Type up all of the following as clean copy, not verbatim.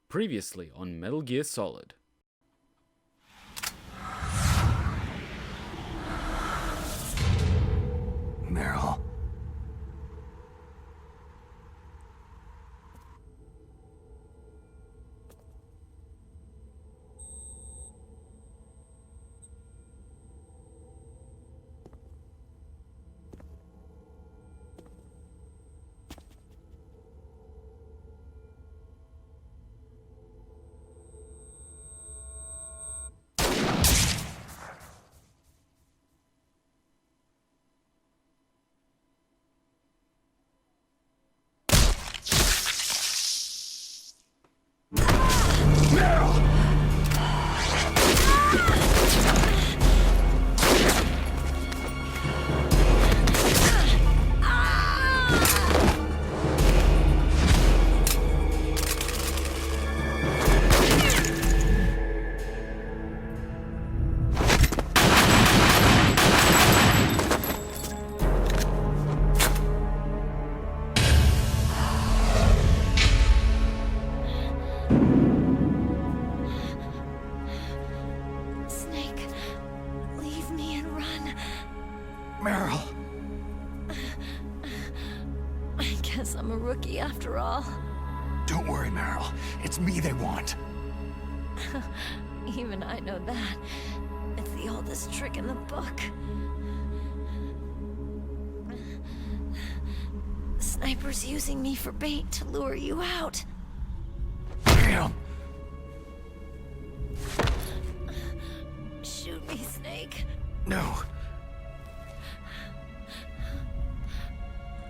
Previously on Metal Gear Solid. Meryl. Meryl. I guess I'm a rookie after all. Don't worry, Meryl. It's me they want. Even I know that. It's the oldest trick in the book. The sniper's using me for bait to lure you out. Damn. Shoot me, Snake. No.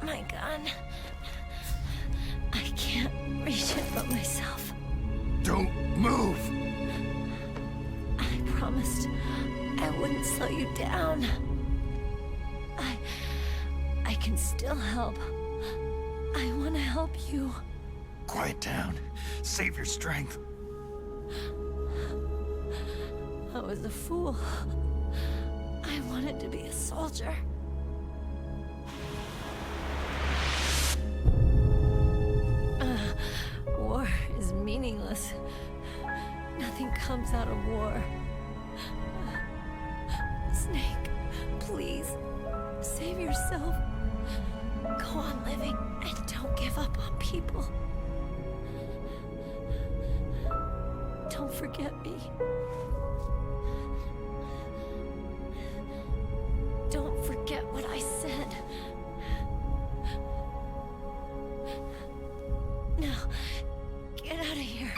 My gun. I can't reach it but myself. Don't move. I promised I wouldn't slow you down. I can still help. I want to help you. Quiet down. Save your strength. I was a fool. I wanted to be a soldier. War is meaningless. Nothing comes out of war. Snake, please, save yourself. Go on living and don't give up on people. Don't forget me. Don't forget what I said. Now, get out of here.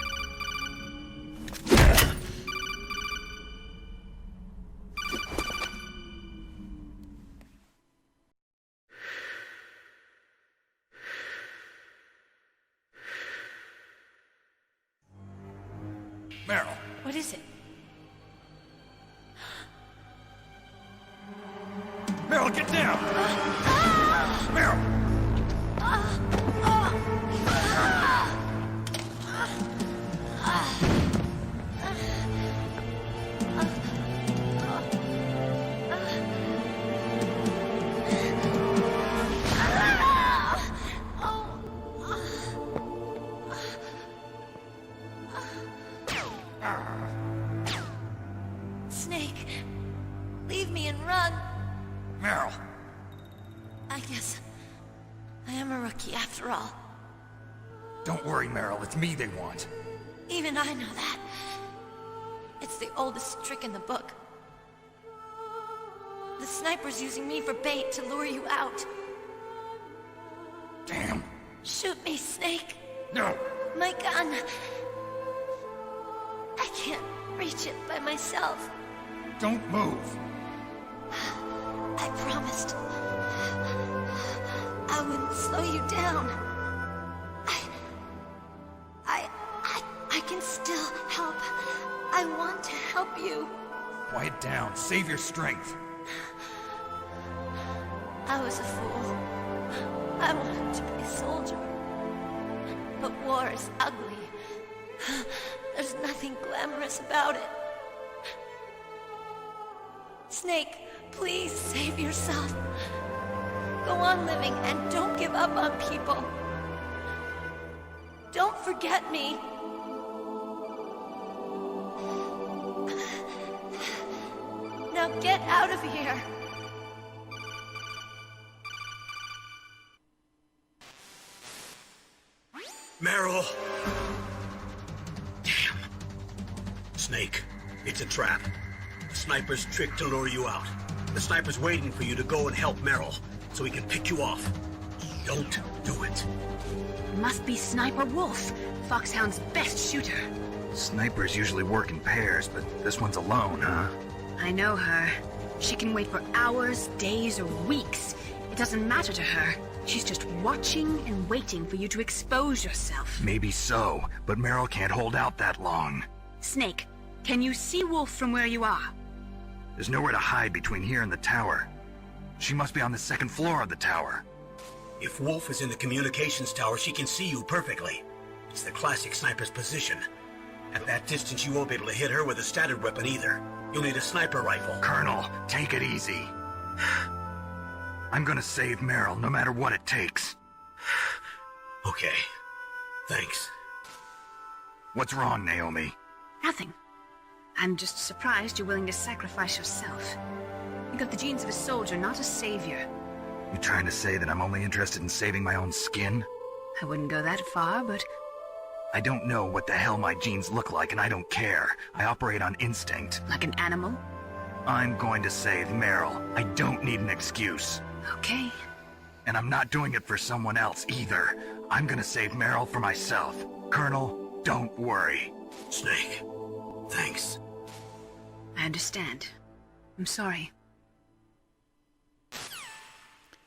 Meryl. What is it? Meryl, get down! Meryl! Snake, leave me and run. Meryl. I guess I am a rookie after all. Don't worry, Meryl. It's me they want. Even I know that. It's the oldest trick in the book. The sniper's using me for bait to lure you out. Damn. Shoot me, Snake. No. My gun. I can't reach it by myself. Don't move. I promised I wouldn't slow you down. I can still help. I want to help you. Quiet down. Save your strength. I was a fool. I wanted to be a soldier. But war is ugly. There's nothing glamorous about it. Snake, please save yourself. Go on living and don't give up on people. Don't forget me. get out of here. Meryl! Damn. Snake, it's a trap. The sniper's trick to lure you out. The sniper's waiting for you to go and help Meryl, so he can pick you off. Don't do it. Must be Sniper Wolf, Foxhound's best shooter. Snipers usually work in pairs, but this one's alone, huh? I know her. She can wait for hours, days, or weeks. It doesn't matter to her. She's just watching and waiting for you to expose yourself. Maybe so, but Meryl can't hold out that long. Snake, can you see Wolf from where you are? There's nowhere to hide between here and the tower. She must be on the second floor of the tower. If Wolf is in the communications tower, she can see you perfectly. It's the classic sniper's position. At that distance, you won't be able to hit her with a standard weapon either. You'll need a sniper rifle. Colonel, take it easy. I'm gonna save Meryl, no matter what it takes. Okay. Thanks. What's wrong, Naomi? Nothing. I'm just surprised you're willing to sacrifice yourself. You got the genes of a soldier, not a savior. You trying to say that I'm only interested in saving my own skin? I wouldn't go that far, but I don't know what the hell my genes look like, and I don't care. I operate on instinct. like an animal? I'm going to save Meryl. I don't need an excuse. Okay. And I'm not doing it for someone else either. I'm gonna save Meryl for myself. Colonel, don't worry. Snake, thanks. I understand. I'm sorry.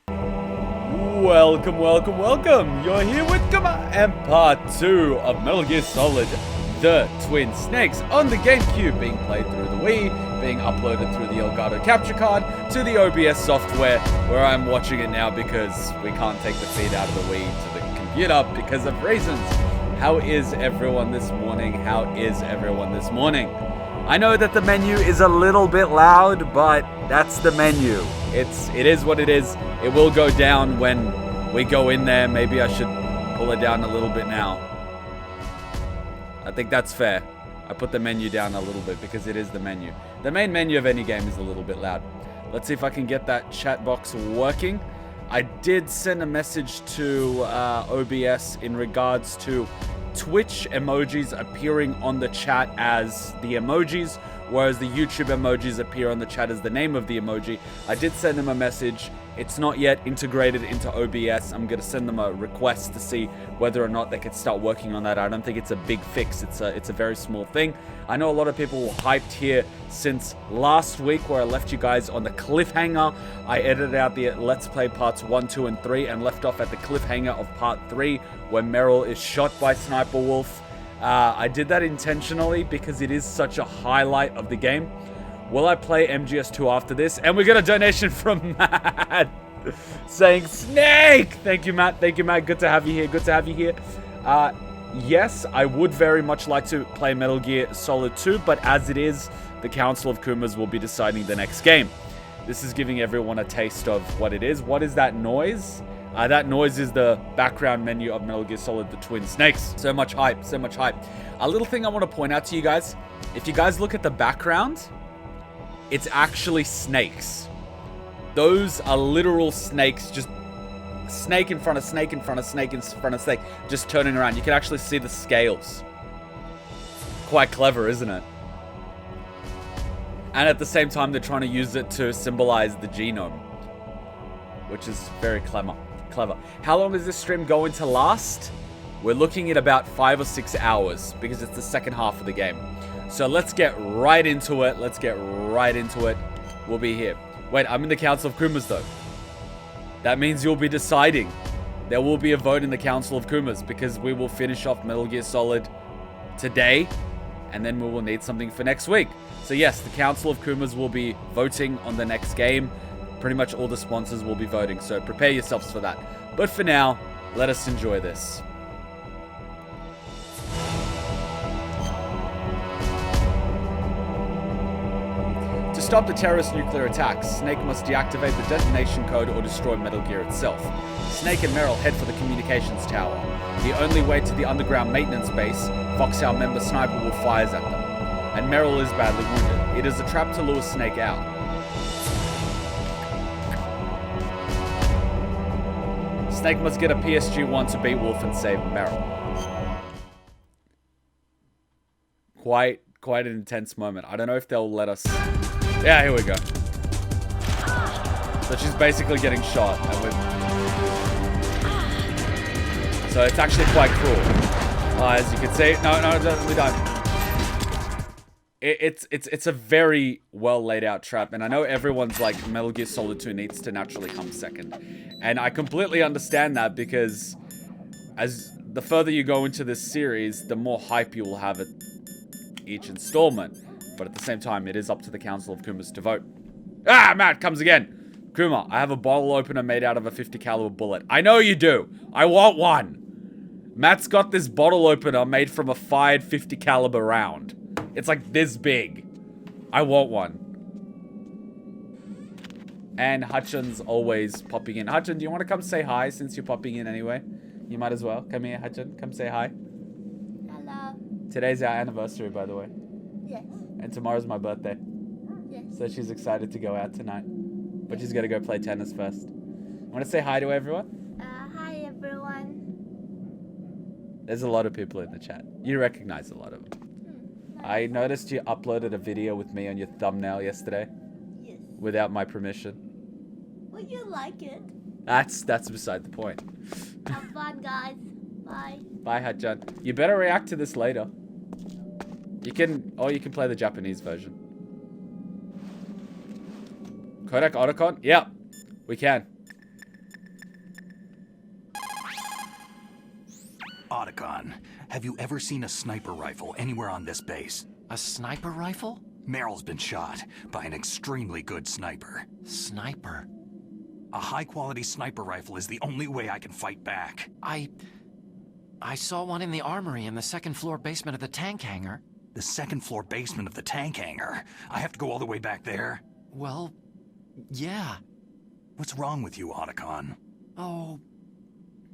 Welcome, welcome, welcome! You're here with Kuma and part 2 of Metal Gear Solid The Twin Snakes on the Gamecube, being played through the Wii, being uploaded through the Elgato capture card to the OBS software, where I'm watching it now because we can't take the feed out of the Wii to the computer because of reasons. How is everyone this morning? How is everyone this morning? I know that the menu is a little bit loud, but that's the menu. It is what it is. It will go down when we go in there. Maybe I should pull it down a little bit now. I think that's fair. I put the menu down a little bit because it is the menu. The main menu of any game is a little bit loud. Let's see if I can get that chat box working. I did send a message to OBS in regards to Twitch emojis appearing on the chat as the emojis, whereas the YouTube emojis appear on the chat as the name of the emoji. I did send them a message. It's not yet integrated into OBS. I'm going to send them a request to see whether or not they could start working on that. I don't think it's a big fix. It's a very small thing. I know a lot of people were hyped here since last week, where I left you guys on the cliffhanger. I edited out the Let's Play parts 1, 2, and 3 and left off at the cliffhanger of part 3, where Meryl is shot by Sniper Wolf. I did that intentionally because it is such a highlight of the game. Will I play MGS2 after this? And we got a donation from Matt saying, Snake! Thank you, Matt. Thank you, Matt. Good to have you here. Good to have you here. Yes, I would very much like to play Metal Gear Solid 2, but as it is, the Council of Kumas will be deciding the next game. This is giving everyone a taste of what it is. What is that noise? That noise is the background menu of Metal Gear Solid The Twin Snakes. So much hype, so much hype. A little thing I want to point out to you guys. If you guys look at the background, it's actually snakes. Those are literal snakes, just snake in front of snake in front of snake in front of snake, just turning around. You can actually see the scales. Quite clever, isn't it? And at the same time, they're trying to use it to symbolize the genome, which is very clever. How long is this stream going to last? We're looking at about 5 or 6 hours because it's the second half of the game. So let's get right into it. Let's get right into it. We'll be here. Wait, I'm in the Council of Kumas though. That means you'll be deciding. There will be a vote in the Council of Kumas because we will finish off Metal Gear Solid today, and then we will need something for next week. So yes, the Council of Kumas will be voting on the next game. Pretty much all the sponsors will be voting, so prepare yourselves for that. But for now, let us enjoy this. To stop the terrorist nuclear attacks, Snake must deactivate the detonation code or destroy Metal Gear itself. Snake and Meryl head for the communications tower. The only way to the underground maintenance base, Foxhound member Sniper Wolf fires at them, and Meryl is badly wounded. It is a trap to lure Snake out. Snake must get a PSG-1 to beat Wolf and save Meryl. Quite an intense moment. I don't know if they'll let us... Yeah, here we go. So she's basically getting shot. And so it's actually quite cruel. As you can see. No, we don't. It's a very well laid out trap. And I know everyone's like, Metal Gear Solid 2 needs to naturally come second. And I completely understand that because as the further you go into this series, the more hype you will have at each installment. But at the same time, it is up to the Council of Kumas to vote. Ah, Matt comes again. Kuma, I have a bottle opener made out of a 50 caliber bullet. I know you do. I want one. Matt's got this bottle opener made from a fired 50 caliber round. It's like this big. I want one. And Hutchin's always popping in. Hutchin, do you want to come say hi since you're popping in anyway? You might as well. Come here, Hutchin. Come say hi. Hello. Today's our anniversary, by the way. Yes. And tomorrow's my birthday. Yes. So she's excited to go out tonight. But she's got to go play tennis first. Want to say hi to everyone? Hi everyone. There's a lot of people in the chat. You recognize a lot of them. I noticed you uploaded a video with me on your thumbnail yesterday. Yes. Without my permission. Would you like it? That's beside the point. Have fun, guys. Bye. Bye, Hutchan. You better react to this later. You can play the Japanese version. Kodak Otacon? Yeah, we can. Otacon, have you ever seen a sniper rifle anywhere on this base? A sniper rifle? Meryl's been shot by an extremely good sniper. Sniper? A high-quality sniper rifle is the only way I can fight back. I saw one in the armory in the second floor basement of the tank hangar. The second floor basement of the tank hangar? I have to go all the way back there? Well, yeah. What's wrong with you, Otacon? Oh,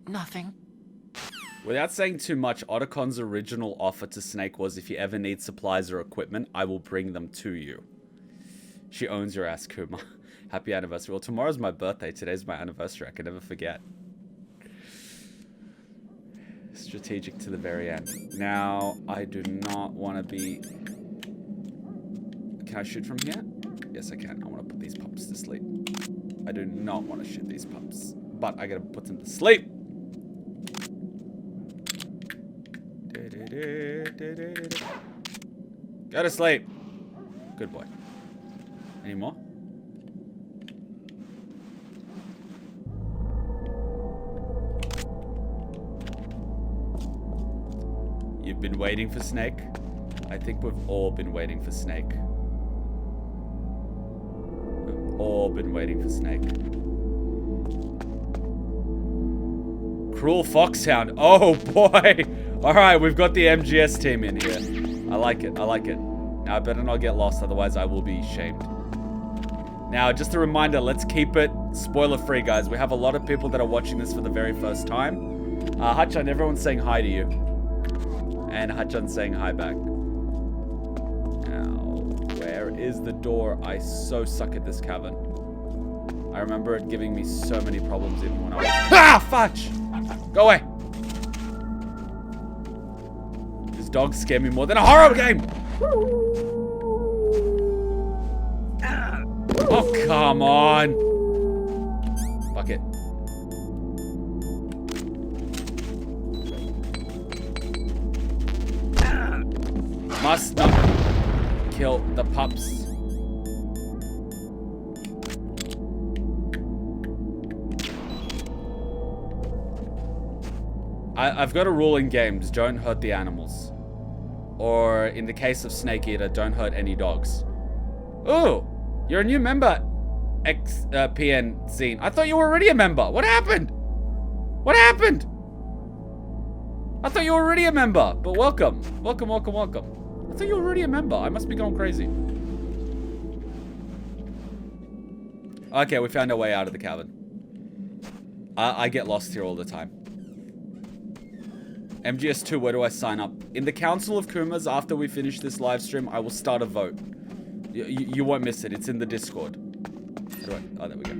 nothing. Without saying too much, Otacon's original offer to Snake was, if you ever need supplies or equipment, I will bring them to you. She owns your ass, Kuma. Happy anniversary. Well, tomorrow's my birthday. Today's my anniversary. I can never forget. Strategic to the very end. Now, I do not want to be... Can I shoot from here? Yes, I can. I want to put these pups to sleep. I do not want to shoot these pups. But I gotta put them to sleep. Go to sleep. Good boy. Any more? You've been waiting for Snake? I think we've all been waiting for Snake. We've all been waiting for Snake. Cruel Foxhound. Oh boy! Alright, we've got the MGS team in here. I like it, I like it. Now I better not get lost, otherwise I will be shamed. Now, just a reminder, let's keep it spoiler free, guys. We have a lot of people that are watching this for the very first time. Hutchan, everyone's saying hi to you. And Hutchan's saying hi back. Now, where is the door? I so suck at this cavern. I remember it giving me so many problems even when I was... Ah, fudge! Go away! These dogs scare me more than a horror game! Oh, come on! Fuck it. Must not kill the pups. I've got a rule in games, don't hurt the animals. Or, in the case of Snake Eater, don't hurt any dogs. Ooh, you're a new member, PN Scene. I thought you were already a member. What happened? What happened? I thought you were already a member, but welcome. Welcome, welcome, welcome. I thought you were already a member. I must be going crazy. Okay, we found our way out of the cavern. I get lost here all the time. MGS2, where do I sign up? In the Council of Kumas, after we finish this live stream, I will start a vote. You won't miss it. It's in the Discord. Oh, there we go.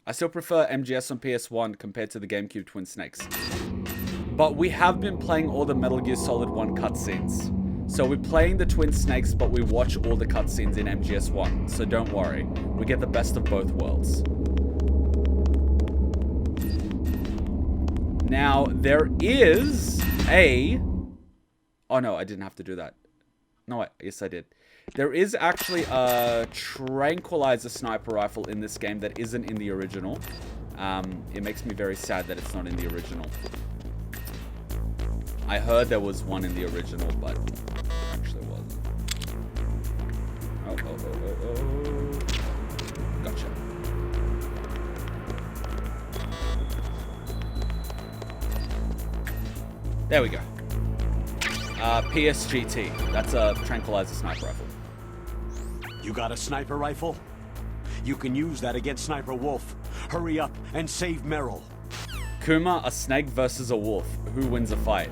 I still prefer MGS on PS1 compared to the GameCube Twin Snakes. But we have been playing all the Metal Gear Solid 1 cutscenes. So we're playing the Twin Snakes, but we watch all the cutscenes in MGS 1. So don't worry. We get the best of both worlds. Now, there is a... Oh no, I didn't have to do that. No, yes I did. There is actually a tranquilizer sniper rifle in this game that isn't in the original. It makes me very sad that it's not in the original. I heard there was one in the original, but it actually wasn't. Oh. Gotcha. There we go. PSGT. That's a tranquilizer sniper rifle. You got a sniper rifle? You can use that against Sniper Wolf. Hurry up and save Meryl. Kuma, a snake versus a wolf. Who wins a fight?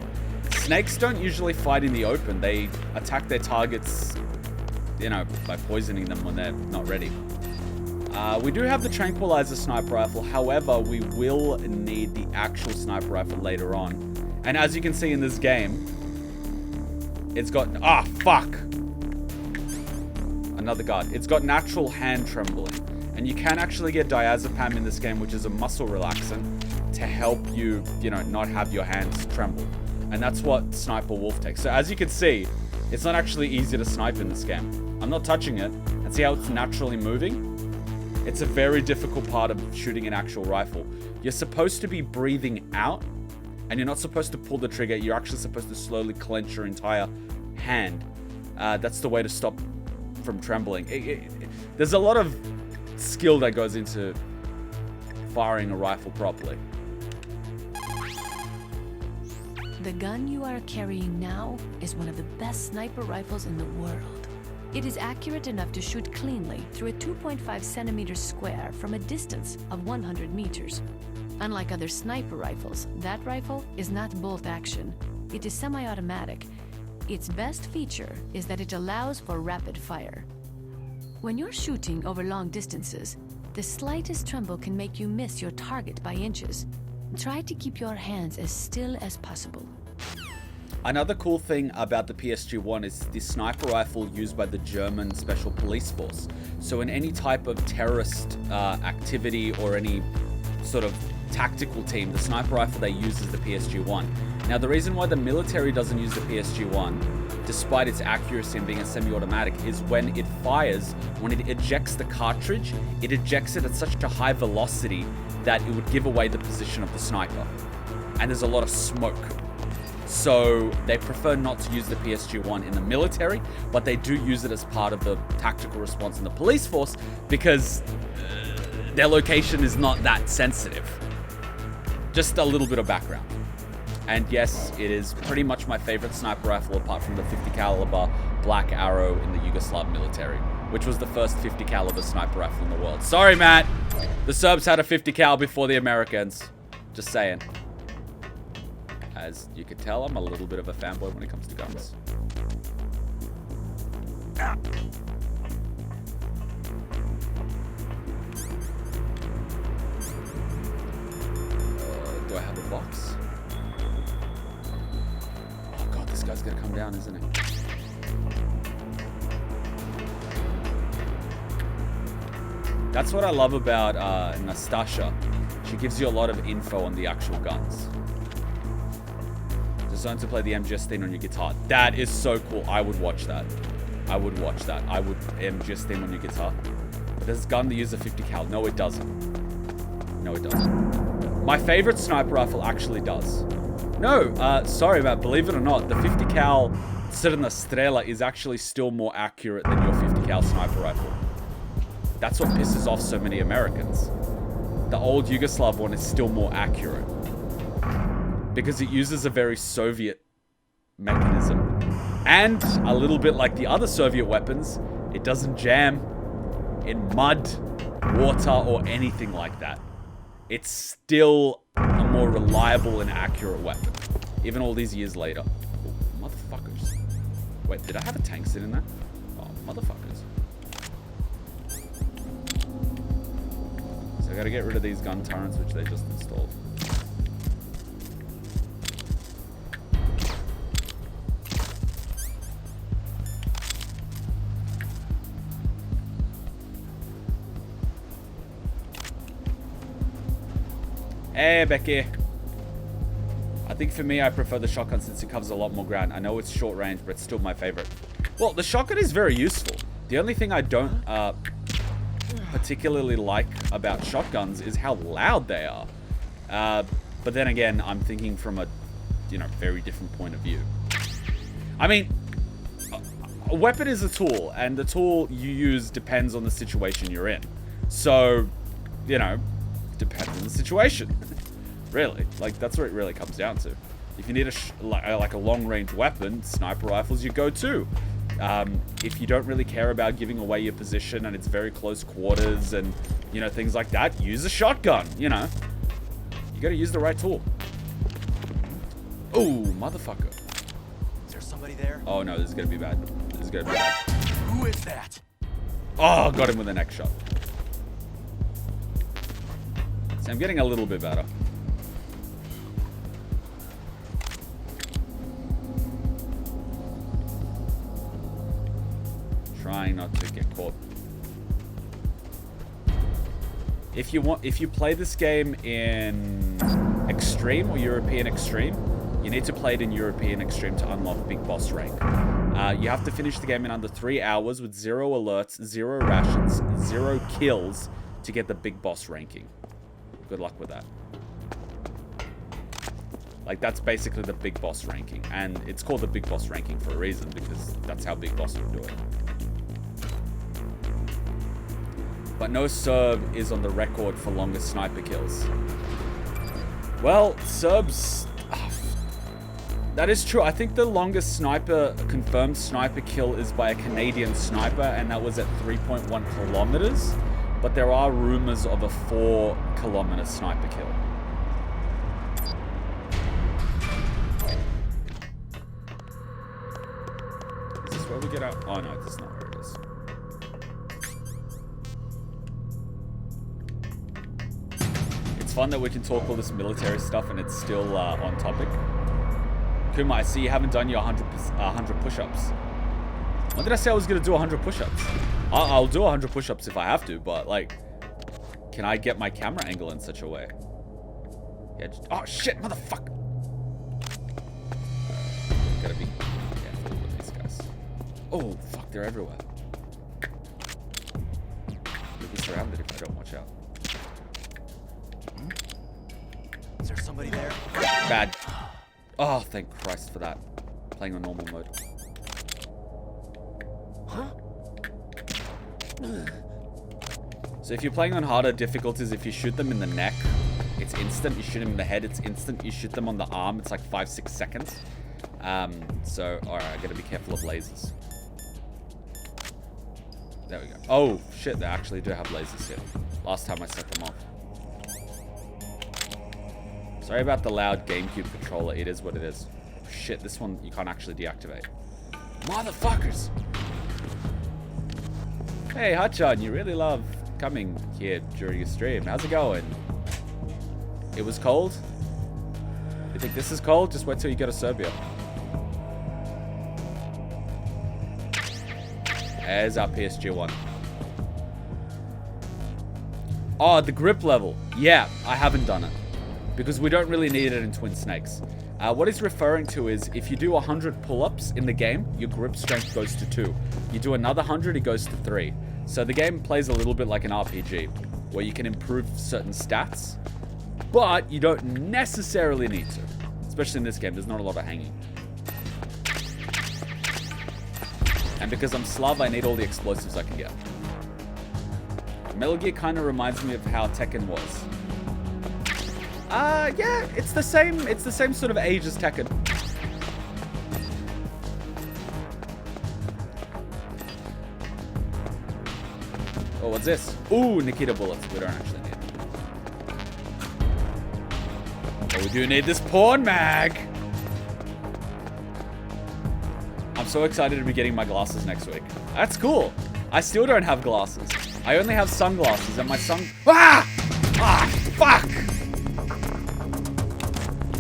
Snakes don't usually fight in the open. They attack their targets, you know, by poisoning them when they're not ready. We do have the tranquilizer sniper rifle. However, we will need the actual sniper rifle later on. And as you can see in this game, it's got... Ah, fuck! Another guard. It's got natural hand trembling. And you can actually get diazepam in this game, which is a muscle relaxant, to help you, you know, not have your hands tremble. And that's what Sniper Wolf takes. So as you can see, it's not actually easy to snipe in this game. I'm not touching it. And see how it's naturally moving? It's a very difficult part of shooting an actual rifle. You're supposed to be breathing out, and you're not supposed to pull the trigger. You're actually supposed to slowly clench your entire hand. That's the way to stop from trembling. There's a lot of skill that goes into firing a rifle properly. The gun you are carrying now is one of the best sniper rifles in the world. It is accurate enough to shoot cleanly through a 2.5 centimeters square from a distance of 100 meters. Unlike other sniper rifles, that rifle is not bolt action. It is semi-automatic. Its best feature is that it allows for rapid fire. When you're shooting over long distances, the slightest tremble can make you miss your target by inches. Try to keep your hands as still as possible. Another cool thing about the PSG-1 is the sniper rifle used by the German Special Police Force. So in any type of terrorist activity or any sort of tactical team, the sniper rifle they use is the PSG-1. Now the reason why the military doesn't use the PSG-1, despite its accuracy and being a semi-automatic, is when it fires, when it ejects the cartridge, it ejects it at such a high velocity that it would give away the position of the sniper. And there's a lot of smoke. So they prefer not to use the PSG-1 in the military, but they do use it as part of the tactical response in the police force because their location is not that sensitive. Just a little bit of background. And yes, it is pretty much my favorite sniper rifle apart from the 50 caliber Black Arrow in the Yugoslav military, which was the first 50 caliber sniper rifle in the world. Sorry, Matt. The Serbs had a 50 cal before the Americans. Just saying. As you can tell, I'm a little bit of a fanboy when it comes to guns. Do I have a box? Oh god, this guy's gonna come down, isn't he? That's what I love about Nastasha. She gives you a lot of info on the actual guns. Designed to play the MGS theme on your guitar. That is so cool. I would watch that. I would watch that. I would MGS theme on your guitar. But does this gun that uses a 50 cal? No, it doesn't. No, it doesn't. My favorite sniper rifle actually does. No, sorry, Matt. Believe it or not, the 50 cal Crna Strela is actually still more accurate than your 50 cal sniper rifle. That's what pisses off so many Americans. The old Yugoslav one is still more accurate. Because it uses a very Soviet mechanism. And a little bit like the other Soviet weapons, it doesn't jam in mud, water, or anything like that. It's still a more reliable and accurate weapon, even all these years later. Ooh, motherfuckers. Wait, did I have a tank sit in there? Oh, motherfuckers. Is I gotta get rid of these gun turrets, which they just installed. Hey, Becky. I think for me, I prefer the shotgun since it covers a lot more ground. I know it's short range, but it's still my favorite. Well, the shotgun is very useful. The only thing I don't particularly like about shotguns is how loud they are. But then again, I'm thinking from a, very different point of view. I mean, a weapon is a tool, and the tool you use depends on the situation you're in. So, depends on the situation. Really, like that's what it really comes down to. If you need a long-range weapon, sniper rifles, you go to. If you don't really care about giving away your position and it's very close quarters and things like that, use a shotgun. You gotta use the right tool. Oh, motherfucker! Is there somebody there? Oh no, this is gonna be bad. This is gonna be bad. Who is that? Oh, got him with the next shot. See, I'm getting a little bit better. Trying not to get caught. If you play this game in Extreme or European Extreme, you need to play it in European Extreme to unlock Big Boss rank. You have to finish the game in under 3 hours with 0 alerts, 0 rations, 0 kills to get the Big Boss ranking. Good luck with that. Like, that's basically the Big Boss ranking. And it's called the Big Boss ranking for a reason, because that's how Big Boss would do it. But no Serb is on the record for longest sniper kills. Well, Serbs... that is true. I think the longest confirmed sniper kill is by a Canadian sniper, and that was at 3.1 kilometers. But there are rumors of a 4-kilometer sniper kill. Is this where we get out? Oh no, this is not where it is. It's fun that we can talk all this military stuff and it's still on topic. Kuma, I see you haven't done your 100 push-ups. When did I say I was going to do 100 push-ups? I'll do 100 push-ups if I have to, but like, can I get my camera angle in such a way? Yeah, oh shit, motherfucker! Gotta be careful with these guys. Oh, fuck, they're everywhere. We'll be surrounded if I don't watch out. Is there somebody there? Bad. Oh, thank Christ for that. Playing on normal mode. Huh? So if you're playing on harder difficulties, if you shoot them in the neck, it's instant. You shoot them in the head, it's instant. You shoot them on the arm, it's like 5-6 seconds. So, alright, I gotta be careful of lasers. There we go. Oh, shit, they actually do have lasers here. Last time I set them off. Sorry about the loud GameCube controller. It is what it is. Shit, this one you can't actually deactivate. Motherfuckers! Hey, Hutchon, you really love coming here during a stream. How's it going? It was cold? You think this is cold? Just wait till you go to Serbia. There's our PSG one. Oh, the grip level. Yeah, I haven't done it. Because we don't really need it in Twin Snakes. What he's referring to is if you do 100 pull-ups in the game, your grip strength goes to 2. You do another 100, it goes to 3. So the game plays a little bit like an RPG, where you can improve certain stats, but you don't necessarily need to. Especially in this game, there's not a lot of hanging. And because I'm Slav, I need all the explosives I can get. Metal Gear kind of reminds me of how Tekken was. Yeah, it's the same sort of age as Tekken. Oh, what's this? Ooh, Nikita bullets. We don't actually need them. But we do need this porn mag. I'm so excited to be getting my glasses next week. That's cool. I still don't have glasses. I only have sunglasses and my Ah! Fuck!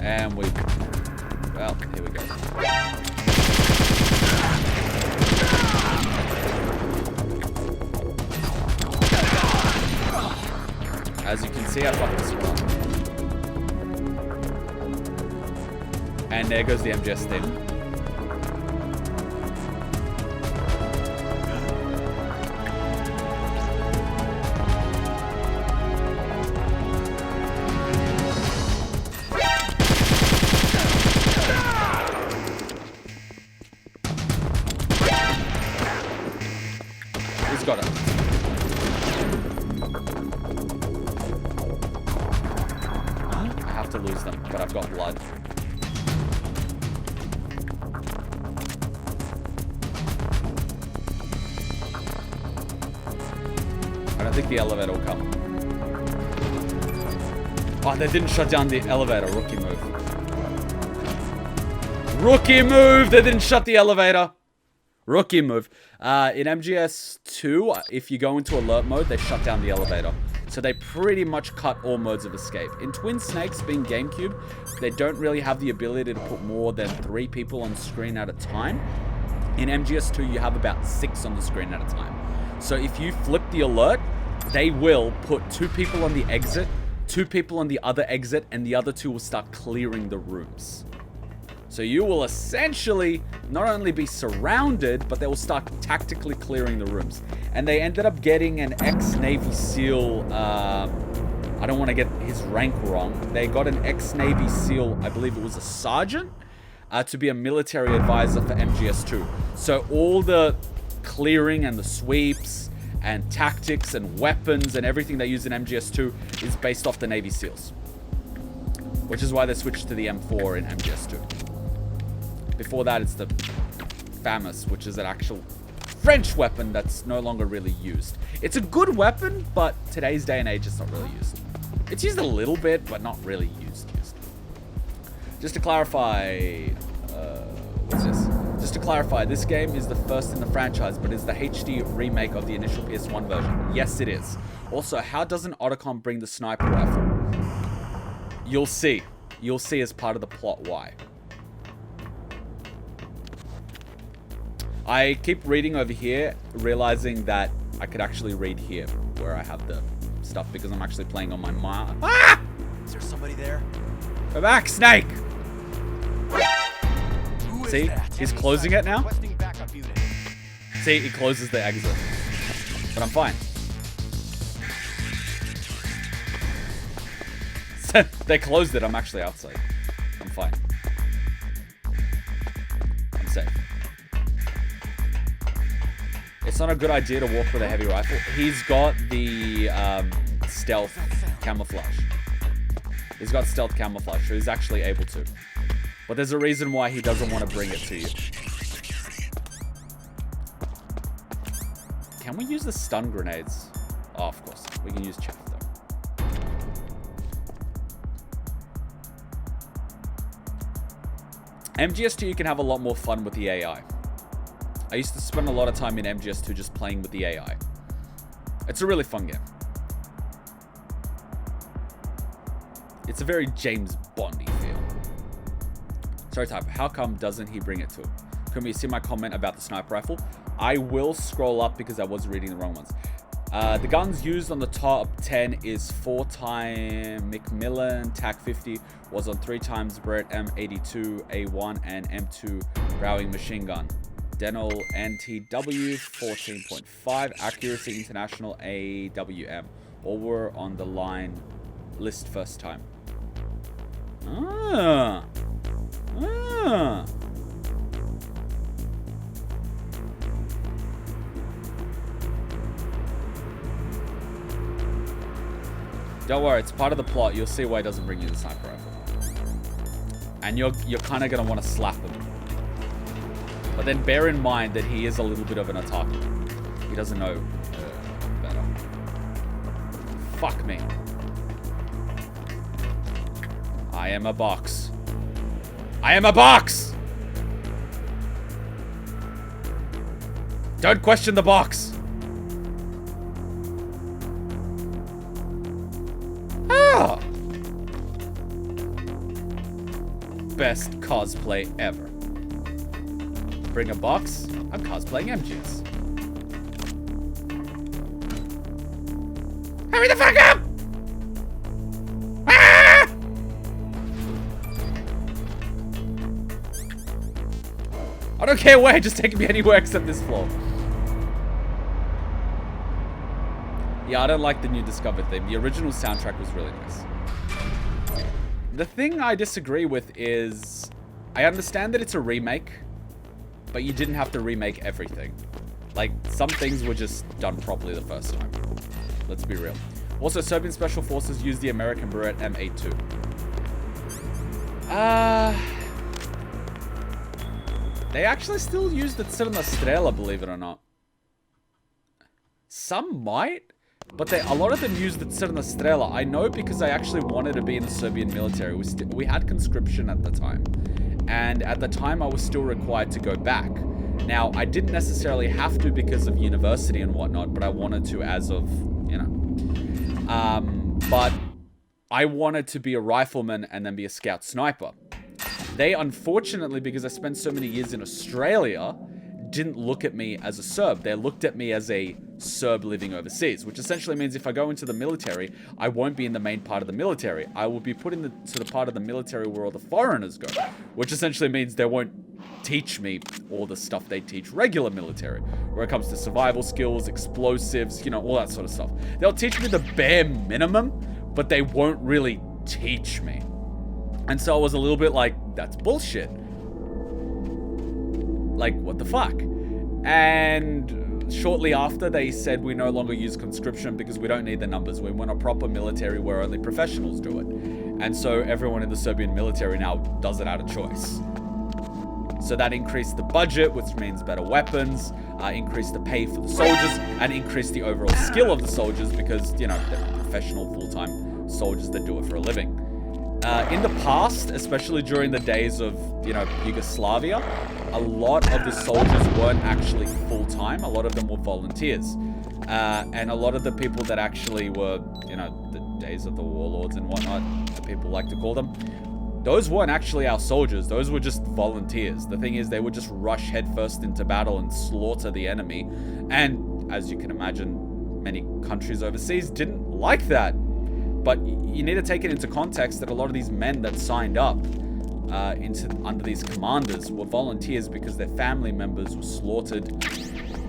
And we... Well, here we go. As you can see, I fucking spawned. And there goes the MGS thing. He's got it. I have to lose them, but I've got blood. I don't think the elevator will come. Oh, they didn't shut down the elevator. Rookie move. Rookie move! They didn't shut the elevator. Rookie move. In MGS 2, if you go into alert mode, they shut down the elevator. So they pretty much cut all modes of escape. In Twin Snakes, being Gamecube, they don't really have the ability to put more than 3 people on screen at a time. In MGS 2, you have about 6 on the screen at a time. So if you flip the alert, they will put 2 people on the exit, 2 people on the other exit, and the other 2 will start clearing the rooms. So you will essentially not only be surrounded, but they will start tactically clearing the rooms. And they ended up getting an ex-Navy SEAL, I don't want to get his rank wrong. They got an ex-Navy SEAL, I believe it was a sergeant, to be a military advisor for MGS2. So all the clearing and the sweeps and tactics and weapons and everything they use in MGS2 is based off the Navy SEALs. Which is why they switched to the M4 in MGS2. Before that, it's the FAMAS, which is an actual French weapon that's no longer really used. It's a good weapon, but today's day and age, it's not really used. It's used a little bit, but not really used. Just to clarify, what's this? Just to clarify, this game is the first in the franchise, but is the HD remake of the initial PS1 version. Yes, it is. Also, how doesn't Otacon bring the sniper rifle? You'll see. You'll see as part of the plot why. I keep reading over here, realizing that I could actually read here, where I have the stuff, because I'm actually playing on my Ah! Is there somebody there? Go back, Snake! Who is See? that? He's closing it now. Requesting backup unit. See, he closes the exit. But I'm fine. They closed it, I'm actually outside. I'm fine. I'm safe. It's not a good idea to walk with a heavy rifle. He's got the stealth camouflage. He's got stealth camouflage, so he's actually able to. But there's a reason why he doesn't want to bring it to you. Can we use the stun grenades? Oh, of course. We can use chaff, though. MGS2, you can have a lot more fun with the AI. I used to spend a lot of time in MGS2 just playing with the AI. It's a really fun game. It's a very James Bondy feel. Sorry, Type, how come doesn't he bring it to him? Can we see my comment about the sniper rifle? I will scroll up because I was reading the wrong ones. The guns used on the top 10 is 4x Macmillan TAC-50, was on 3x Brett M82 A1 and M2 Browning machine gun. Denel NTW 14.5, Accuracy International AWM. All were on the line list first time. Ah. Don't worry, it's part of the plot. You'll see why he doesn't bring you the sniper rifle. And you're kind of going to want to slap him. But then bear in mind that he is a little bit of an otaku. He doesn't know better. Fuck me. I am a box. I am a box! Don't question the box. Ah! best cosplay ever. Bring a box. I'm cosplaying MGS. Hurry the fuck up! Ah! I don't care where, just take me anywhere except this floor. Yeah, I don't like the new Discover theme. The original soundtrack was really nice. The thing I disagree with is, I understand that it's a remake, but you didn't have to remake everything. Like, some things were just done properly the first time. Let's be real. Also, Serbian Special Forces used the American Beretta M82. They actually still use the Crna Strela, believe it or not. Some might, but a lot of them use the Crna Strela. I know because I actually wanted to be in the Serbian military. We had conscription at the time. And at the time, I was still required to go back. Now, I didn't necessarily have to because of university and whatnot, but I wanted to as of, you know. But I wanted to be a rifleman and then be a scout sniper. They, unfortunately, because I spent so many years in Australia, didn't look at me as a Serb. They looked at me as a Serb living overseas, which essentially means if I go into the military, I won't be in the main part of the military. I will be put into the part of the military where all the foreigners go, which essentially means they won't teach me all the stuff they teach regular military, where it comes to survival skills, explosives, you know, all that sort of stuff. They'll teach me the bare minimum, but they won't really teach me. And so I was a little bit like, that's bullshit. Like, what the fuck? And shortly after, they said we no longer use conscription because we don't need the numbers. We want a proper military where only professionals do it. And so everyone in the Serbian military now does it out of choice. So that increased the budget, which means better weapons, increased the pay for the soldiers, and increased the overall skill of the soldiers because, you know, they're professional full-time soldiers that do it for a living. In the past, especially during the days of, you know, Yugoslavia, a lot of the soldiers weren't actually full-time. A lot of them were volunteers. And a lot of the people that actually were, you know, the days of the warlords and whatnot, the people like to call them, those weren't actually our soldiers. Those were just volunteers. The thing is, they would just rush headfirst into battle and slaughter the enemy. And as you can imagine, many countries overseas didn't like that. But you need to take it into context that a lot of these men that signed up under these commanders were volunteers because their family members were slaughtered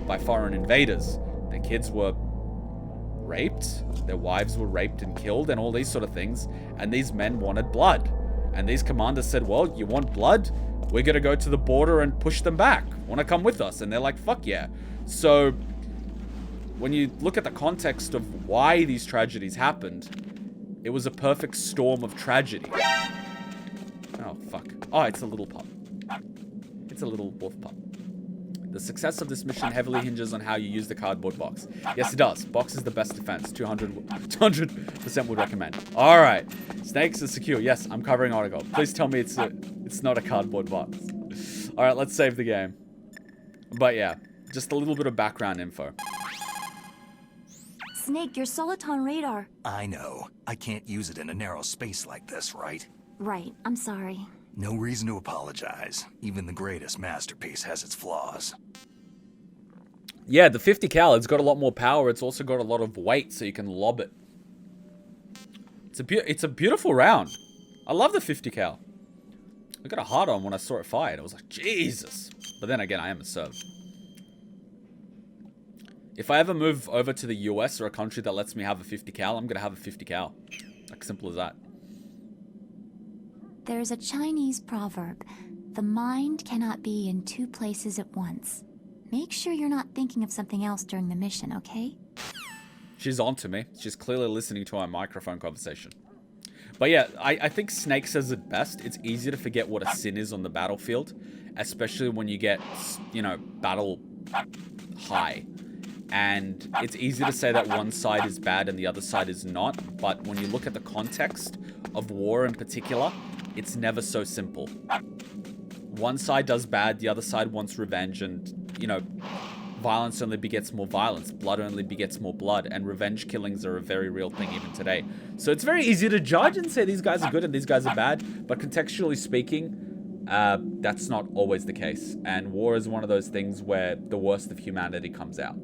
by foreign invaders. Their kids were raped, their wives were raped and killed, and all these sort of things. And these men wanted blood. And these commanders said, well, you want blood? We're going to go to the border and push them back. Want to come with us? And they're like, fuck yeah. So when you look at the context of why these tragedies happened, it was a perfect storm of tragedy. Oh, fuck. Oh, it's a little pup. It's a little wolf pup. The success of this mission heavily hinges on how you use the cardboard box. Yes, it does. Box is the best defense. 200% would recommend. All right. Snakes are secure. Yes, I'm covering article. Please tell me it's not a cardboard box. All right, let's save the game. But yeah, just a little bit of background info. Snake, your Soliton radar. I know. I can't use it in a narrow space like this, right? Right, I'm sorry. No reason to apologize. Even the greatest masterpiece has its flaws. Yeah, the 50 cal, it's got a lot more power. It's also got a lot of weight, so you can lob it. It's a beautiful round. I love the 50 cal. I got a heart on when I saw it fired. I was like, Jesus. But then again, I am a Serb. If I ever move over to the US or a country that lets me have a 50 cal, I'm going to have a 50 cal. Like, simple as that. There's a Chinese proverb. The mind cannot be in two places at once. Make sure you're not thinking of something else during the mission, okay? She's on to me. She's clearly listening to our microphone conversation. But yeah, I think Snake says it best. It's easy to forget what a sin is on the battlefield, especially when you get, you know, battle high. And it's easy to say that one side is bad and the other side is not, but when you look at the context of war in particular, it's never so simple. One side does bad, the other side wants revenge, and, you know, violence only begets more violence, blood only begets more blood, and revenge killings are a very real thing even today. So it's very easy to judge and say these guys are good and these guys are bad, but contextually speaking, That's not always the case. And war is one of those things where the worst of humanity comes out.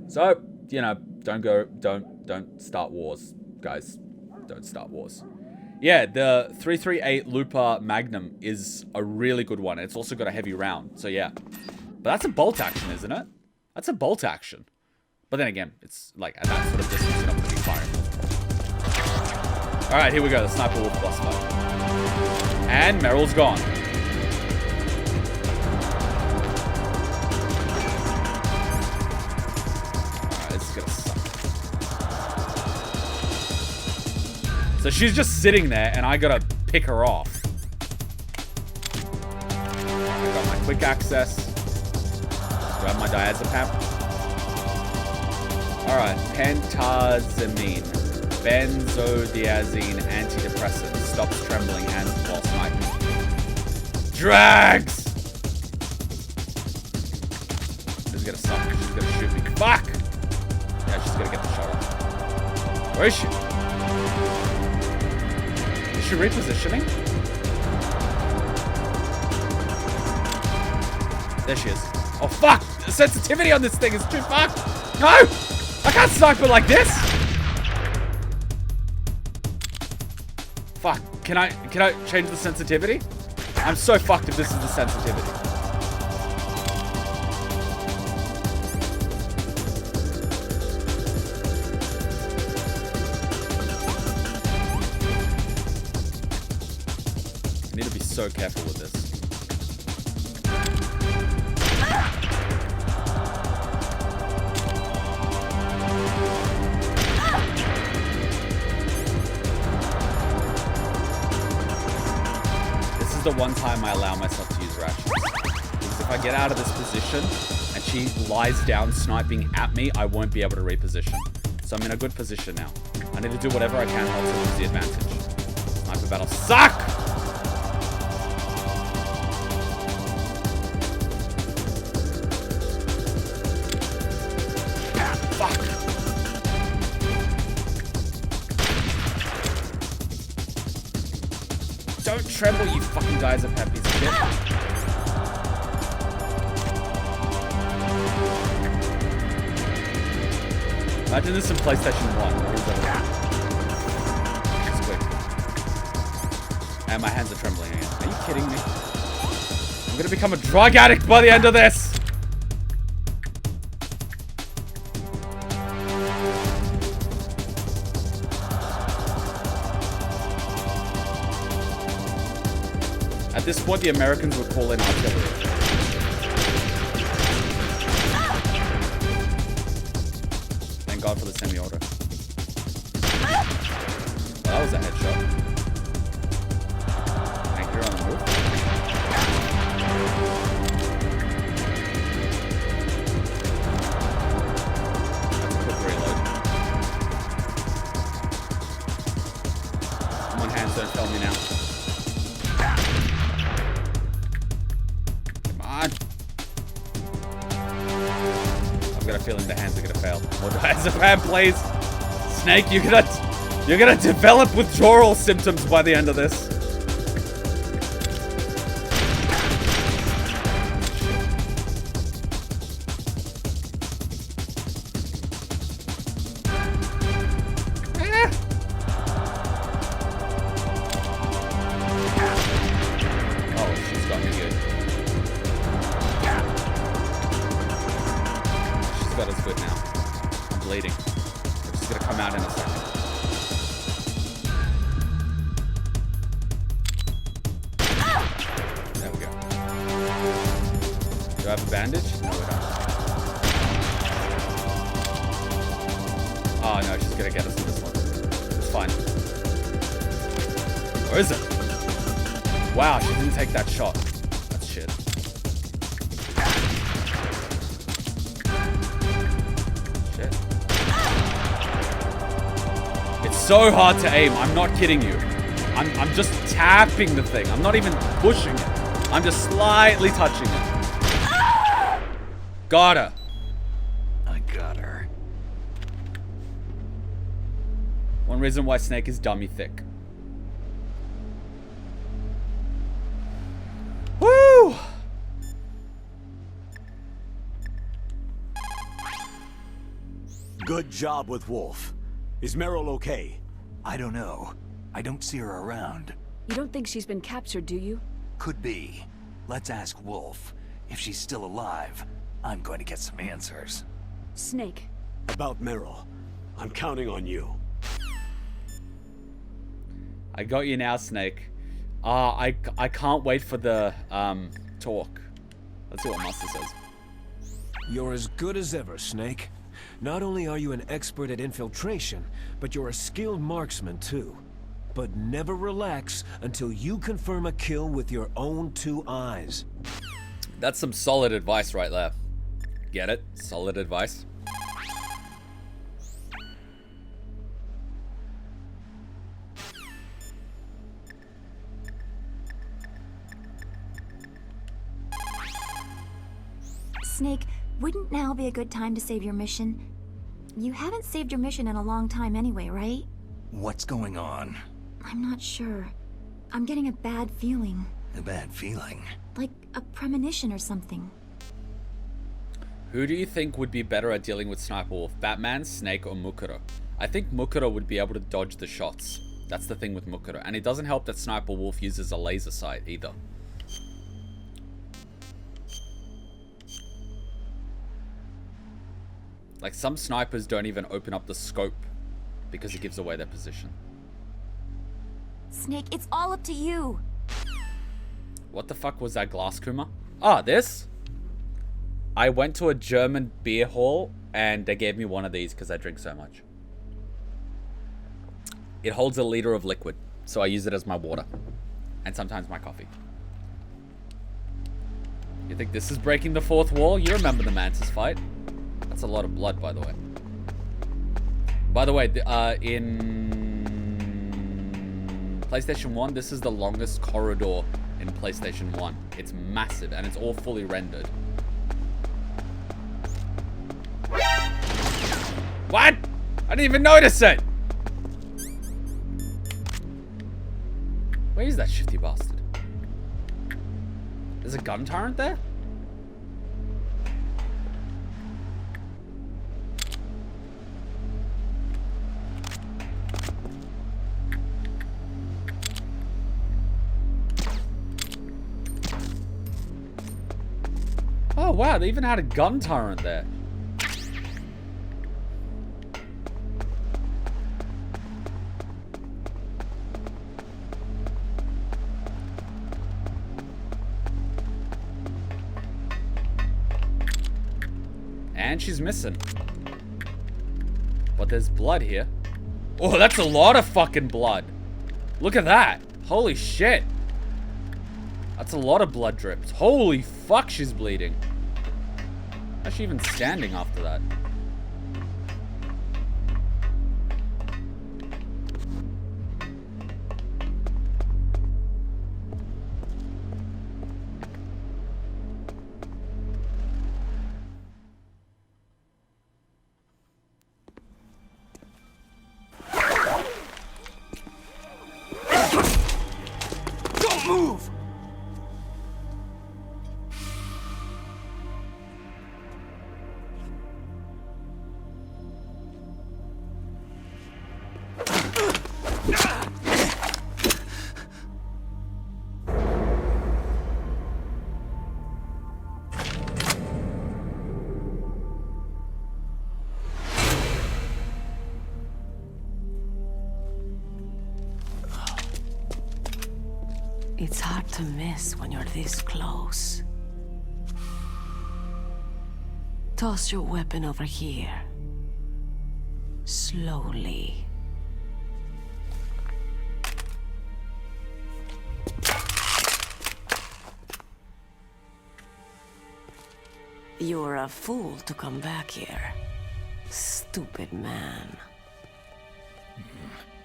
So, you know, don't start wars, guys. Don't start wars. Yeah, the 338 Looper Magnum is a really good one. It's also got a heavy round, so yeah. But that's a bolt action, isn't it? That's a bolt action. But then again, it's like at that sort of distance, you're not going to be firing. Alright, here we go. The Sniper Wolf boss fight. And Meryl's gone. Alright, this is going to suck. So she's just sitting there, and I got to pick her off. I got my quick access. Grab my diazepam. Alright, pentazamine. Benzodiazine antidepressant. Stops trembling hands while sniping. Drags! This is gonna suck. She's gonna shoot me. Fuck! Yeah, she's gonna get the shot off. Where is she? Is she repositioning? There she is. Oh, fuck! The sensitivity on this thing is too fucked! No! I can't snipe her like this! Fuck. Can I change the sensitivity? I'm so fucked if this is the sensitivity. I need to be so careful with this. The one time I allow myself to use rations. Because if I get out of this position and she lies down sniping at me, I won't be able to reposition. So I'm in a good position now. I need to do whatever I can not to lose the advantage. Sniper battles suck! Fuck! Don't tremble, you fucking guys are piece of shit. Imagine this in PlayStation 1. It's quick. And my hands are trembling again. Are you kidding me? I'm gonna become a drug addict by the end of this! At this point, the Americans would call in artillery. Thank God for the semi-auto. Well, that was a headshot. Thank you, on the move. That's a quick reload. Come on, hands, don't fail me now. I've got a feeling the hands are gonna fail. More diazepam, please. Snake, you're gonna develop withdrawal symptoms by the end of this. Oh, she's got me good. Got us good now. I'm bleeding. We're just gonna come out in a second. There we go. Do I have a bandage? No, I don't. Oh no, she's gonna get us in this one. It's fine. Or is it? Wow, she didn't take that shot. That's shit. It's so hard to aim. I'm not kidding you. I'm just tapping the thing. I'm not even pushing it. I'm just slightly touching it. Got her. I got her. One reason why Snake is dummy thick. Good job with Wolf. Is Meryl okay? I don't know. I don't see her around. You don't think she's been captured, do you? Could be. Let's ask Wolf. If she's still alive, I'm going to get some answers. Snake. About Meryl. I'm counting on you. I got you now, Snake. I can't wait for the talk. Let's see what Master says. You're as good as ever, Snake. Not only are you an expert at infiltration, but you're a skilled marksman too. But never relax until you confirm a kill with your own 2 eyes. That's some solid advice right there. Get it? Solid advice. Snake, wouldn't now be a good time to save your mission? You haven't saved your mission in a long time anyway, right? What's going on? I'm not sure. I'm getting a bad feeling. A bad feeling? Like a premonition or something. Who do you think would be better at dealing with Sniper Wolf? Batman, Snake, or Mukuro? I think Mukuro would be able to dodge the shots. That's the thing with Mukuro. And it doesn't help that Sniper Wolf uses a laser sight either. Like, some snipers don't even open up the scope because it gives away their position. Snake, it's all up to you. What the fuck was that glass, Kuma? Ah, this? I went to a German beer hall and they gave me one of these because I drink so much. It holds a liter of liquid, so I use it as my water. And sometimes my coffee. You think this is breaking the 4th wall? You remember the Mantis fight? That's a lot of blood, by the way. By the way, in PlayStation 1, this is the longest corridor in PlayStation 1. It's massive, and it's all fully rendered. What? I didn't even notice it! Where is that shifty bastard? There's a gun turret there? Oh wow, they even had a gun turret there. And she's missing. But there's blood here. Oh, that's a lot of fucking blood. Look at that. Holy shit. That's a lot of blood drips. Holy fuck, she's bleeding. How's she even standing after that? Don't move! It's hard to miss when you're this close. Toss your weapon over here. Slowly. You're a fool to come back here. Stupid man.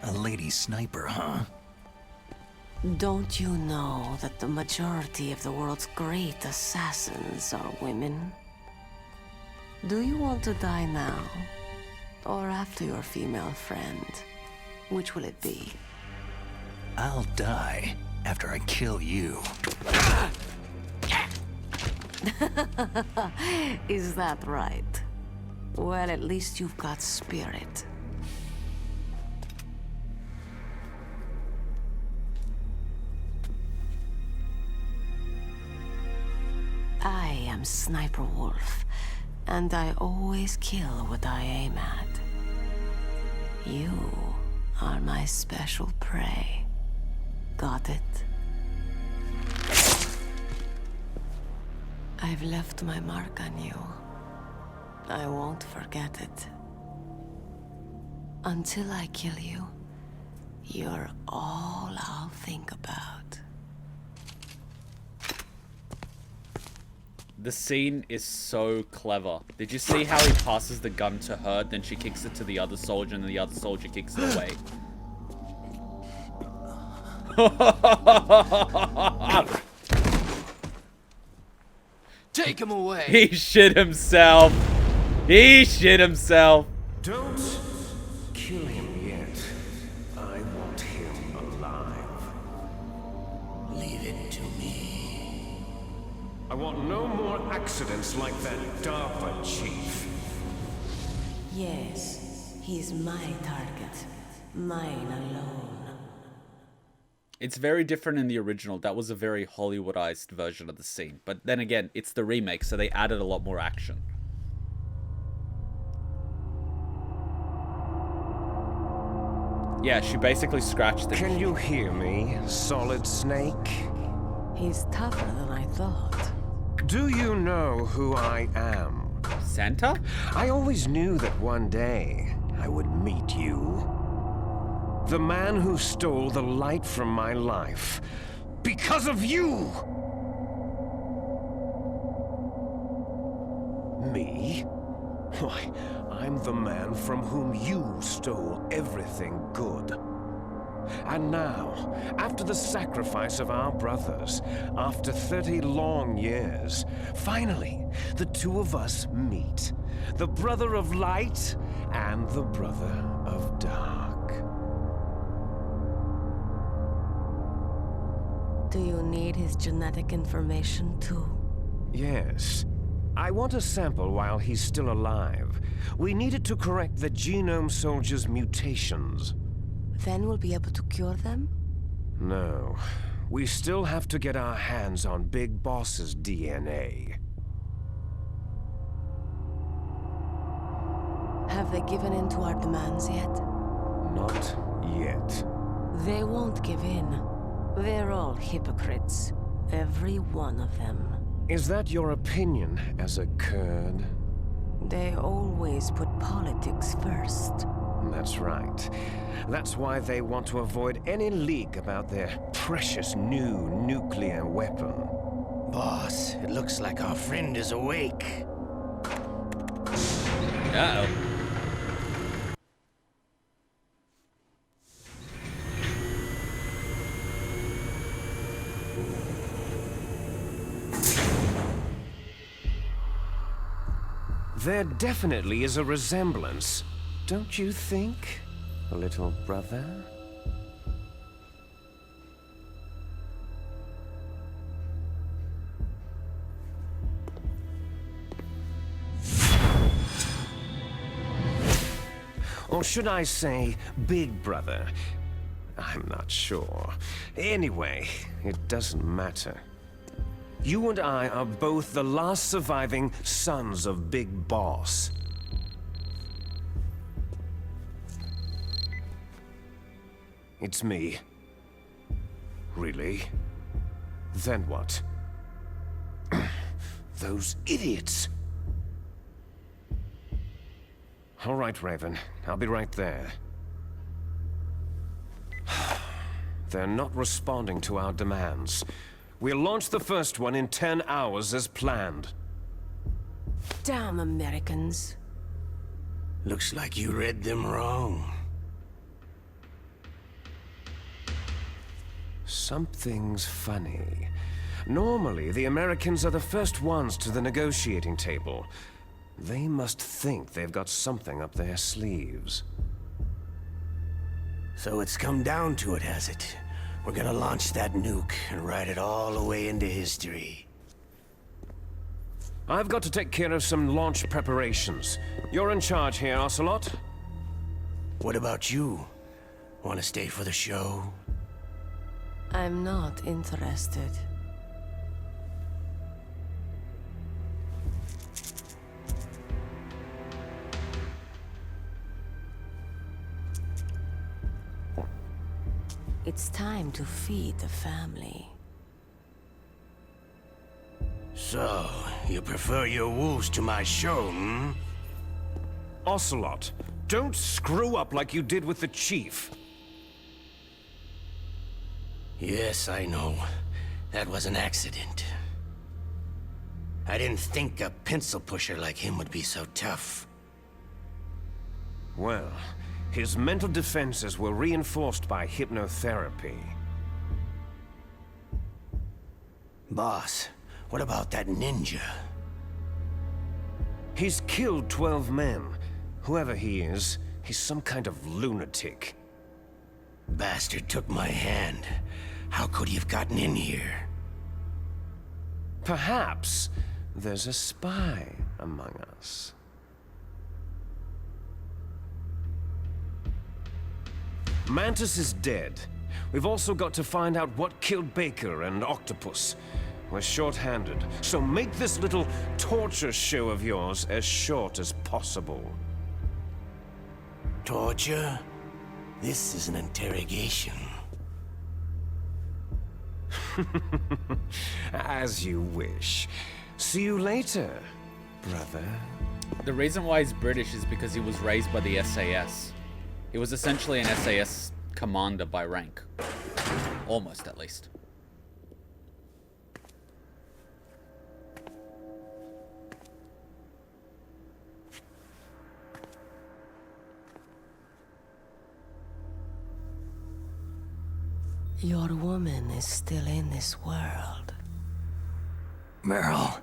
A lady sniper, huh? Don't you know that the majority of the world's great assassins are women? Do you want to die now? Or after your female friend? Which will it be? I'll die after I kill you. Is that right? Well, at least you've got spirit. I am Sniper Wolf, and I always kill what I aim at. You are my special prey. Got it? I've left my mark on you. I won't forget it. Until I kill you, you're all I'll think about. The scene is so clever. Did you see how he passes the gun to her, then she kicks it to the other soldier, and the other soldier kicks it away? Take him away! He shit himself! He shit himself! Don't kill him yet. I want him alive. Leave it to me. I want no more accidents like that DARPA chief. Yes, he's my target. Mine alone. It's very different in the original. That was a very Hollywoodized version of the scene. But then again, it's the remake, so they added a lot more action. Yeah, she basically scratched it. Can you hear me, Solid Snake? He's tougher than I thought. Do you know who I am? Santa? I always knew that one day I would meet you. The man who stole the light from my life. Because of you! Me? Why, I'm the man from whom you stole everything good. And now, after the sacrifice of our brothers, after 30 long years, finally, the two of us meet. The brother of light and the brother of dark. Do you need his genetic information too? Yes. I want a sample while he's still alive. We need it to correct the genome soldier's mutations. Then we'll be able to cure them? No. We still have to get our hands on Big Boss's DNA. Have they given in to our demands yet? Not yet. They won't give in. They're all hypocrites. Every one of them. Is that your opinion as a Kurd? They always put politics first. That's right. That's why they want to avoid any leak about their precious new nuclear weapon. Boss, it looks like our friend is awake. Uh-oh. There definitely is a resemblance, don't you think, little brother? Or should I say, big brother? I'm not sure. Anyway, it doesn't matter. You and I are both the last surviving sons of Big Boss. It's me. Really? Then what? Those idiots! All right, Raven. I'll be right there. They're not responding to our demands. We'll launch the first one in 10 hours as planned. Damn Americans. Looks like you read them wrong. Something's funny. Normally, the Americans are the first ones to the negotiating table. They must think they've got something up their sleeves. So it's come down to it, has it? We're gonna launch that nuke and write it all away into history. I've got to take care of some launch preparations. You're in charge here, Ocelot. What about you? Want to stay for the show? I'm not interested. It's time to feed the family. So, you prefer your wolves to my show, hmm? Ocelot, don't screw up like you did with the chief. Yes, I know. That was an accident. I didn't think a pencil pusher like him would be so tough. Well, his mental defenses were reinforced by hypnotherapy. Boss, what about that ninja? He's killed 12 men. Whoever he is, he's some kind of lunatic. Bastard took my hand. How could he have gotten in here? Perhaps there's a spy among us. Mantis is dead. We've also got to find out what killed Baker and Octopus. We're short-handed, so make this little torture show of yours as short as possible. Torture? This is an interrogation. As you wish. See you later, brother. The reason why he's British is because he was raised by the SAS. He was essentially an SAS commander by rank. Almost, at least. Your woman is still in this world. Meryl.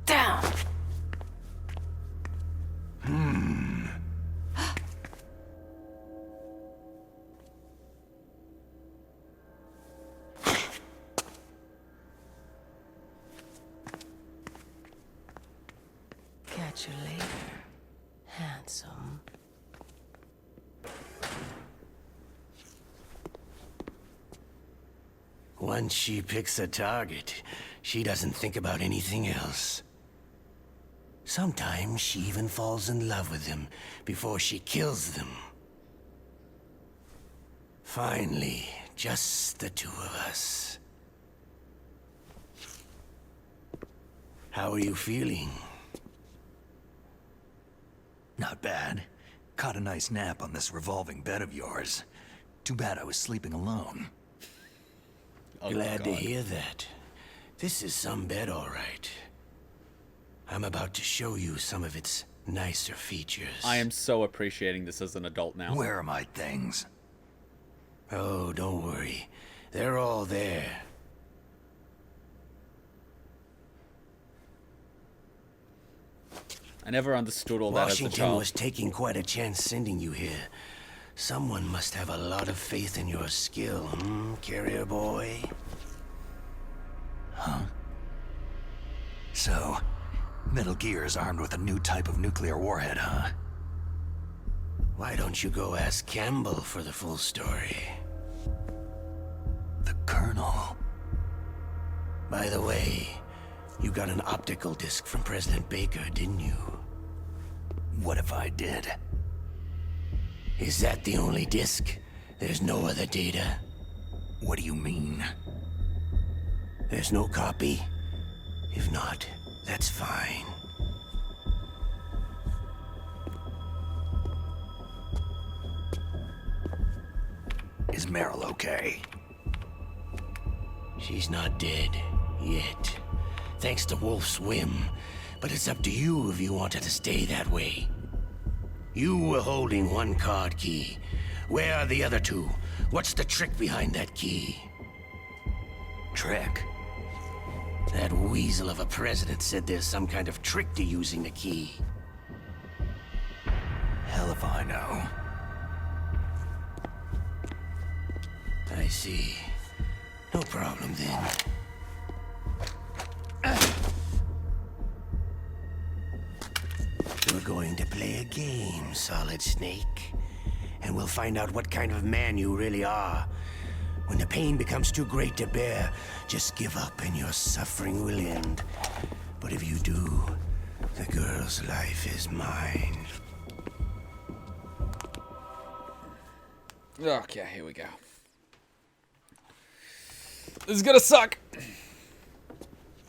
Down! Catch you later, handsome. Once she picks a target, she doesn't think about anything else. Sometimes she even falls in love with them before she kills them. Finally, just the two of us. How are you feeling? Not bad. Caught a nice nap on this revolving bed of yours. Too bad I was sleeping alone. Oh, Glad to hear that. This is some bed, all right. I'm about to show you some of its nicer features. I am so appreciating this as an adult now. Where are my things? Oh, don't worry. They're all there. I never understood all that as a Washington child. was taking quite a chance sending you here. Someone must have a lot of faith in your skill, carrier boy? Huh? So, Metal Gear is armed with a new type of nuclear warhead, huh? Why don't you go ask Campbell for the full story? The Colonel. By the way, you got an optical disc from President Baker, didn't you? What if I did? Is that the only disc? There's no other data? What do you mean? There's no copy? If not, that's fine. Is Meryl okay? She's not dead. Yet. Thanks to Wolf's whim. But it's up to you if you want her to stay that way. You were holding one card key. Where are the other two? What's the trick behind that key? Trick? That weasel of a president said there's some kind of trick to using the key. hell if I know. I see. No problem then. We're going to play a game, Solid Snake. And we'll find out what kind of man you really are. When the pain becomes too great to bear, just give up and your suffering will end. But if you do, the girl's life is mine. Okay, here we go. This is gonna suck.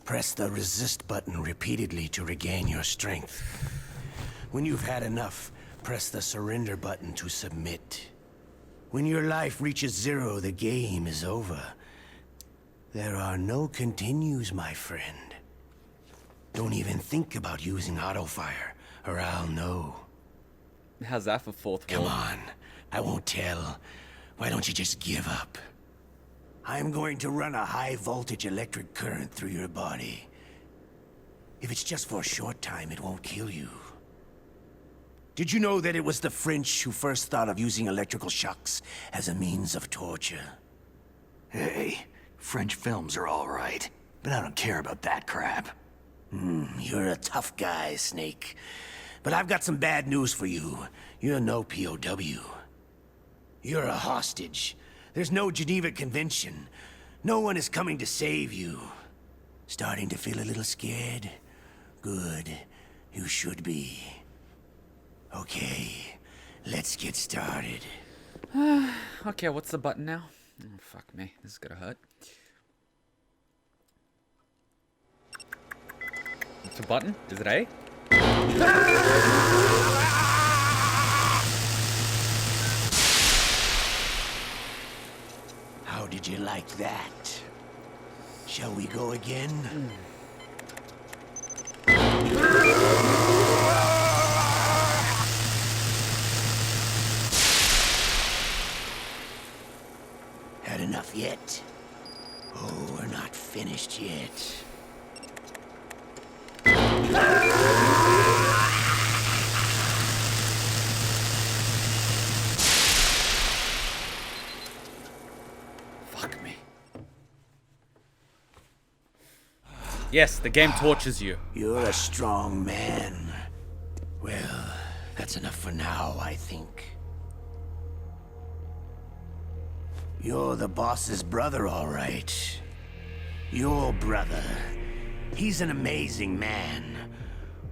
Press the resist button repeatedly to regain your strength. When you've had enough, press the surrender button to submit. When your life reaches 0, the game is over. There are no continues, my friend. Don't even think about using auto fire, or I'll know. How's that for fourth wall? Come on, I won't tell. Why don't you just give up? I'm going to run a high voltage electric current through your body. If it's just for a short time, it won't kill you. Did you know that it was the French who first thought of using electrical shocks as a means of torture? Hey, French films are all right, but I don't care about that crap. You're a tough guy, Snake. But I've got some bad news for you. You're no POW. You're a hostage. There's no Geneva Convention. No one is coming to save you. Starting to feel a little scared? Good. You should be. Okay, let's get started. Okay, what's the button now? Oh, fuck me. This is gonna hurt. What's the button? Is it A? How did you like that? Shall we go again? Had enough yet? Oh, we're not finished yet. Fuck me. Yes, the game tortures you. You're a strong man. Well, that's enough for now, I think. You're the boss's brother, all right. Your brother. He's an amazing man.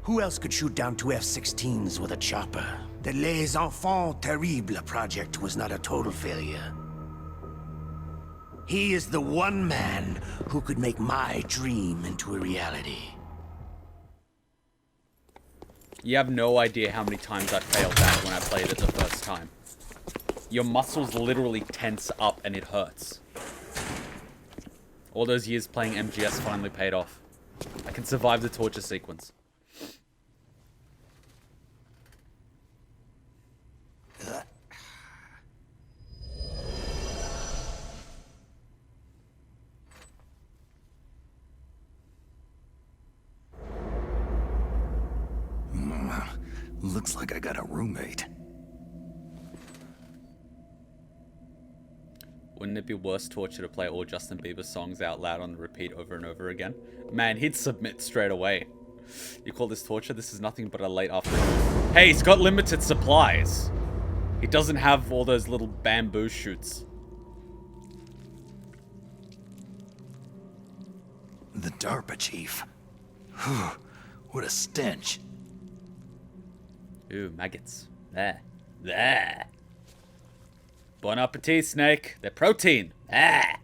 Who else could shoot down 2 F-16s with a chopper? The Les Enfants Terribles project was not a total failure. He is the one man who could make my dream into a reality. You have no idea how many times I failed that when I played it the first time. Your muscles literally tense up and it hurts. All those years playing MGS finally paid off. I can survive the torture sequence. Looks like I got a roommate. Wouldn't it be worse torture to play all Justin Bieber songs out loud on repeat over and over again? Man, he'd submit straight away. You call this torture? This is nothing but a late afternoon. Hey, he's got limited supplies. He doesn't have all those little bamboo shoots. The DARPA chief. Whew, what a stench. Ooh, maggots. There. There. Bon appetit, Snake. They're protein. Ah.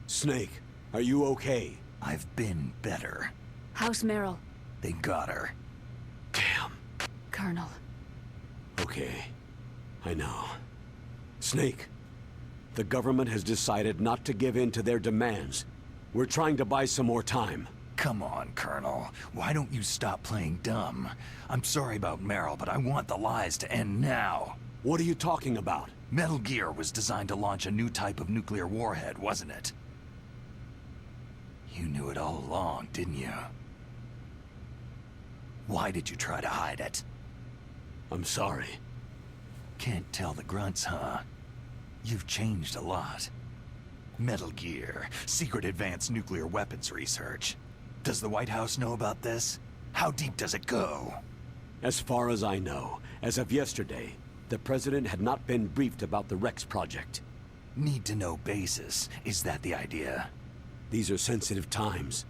Snake, are you okay? I've been better. How's Meryl? They got her. Damn. Colonel. Okay. I know. Snake, the government has decided not to give in to their demands. We're trying to buy some more time. Come on, Colonel. Why don't you stop playing dumb? I'm sorry about Meryl, but I want the lies to end now. What are you talking about? Metal Gear was designed to launch a new type of nuclear warhead, wasn't it? You knew it all along, didn't you? Why did you try to hide it? I'm sorry. Can't tell the grunts, huh? You've changed a lot. Metal Gear, secret advanced nuclear weapons research. Does the White House know about this? How deep does it go? As far as I know, as of yesterday, the President had not been briefed about the Rex project. Need-to-know basis. Is that the idea? These are sensitive times.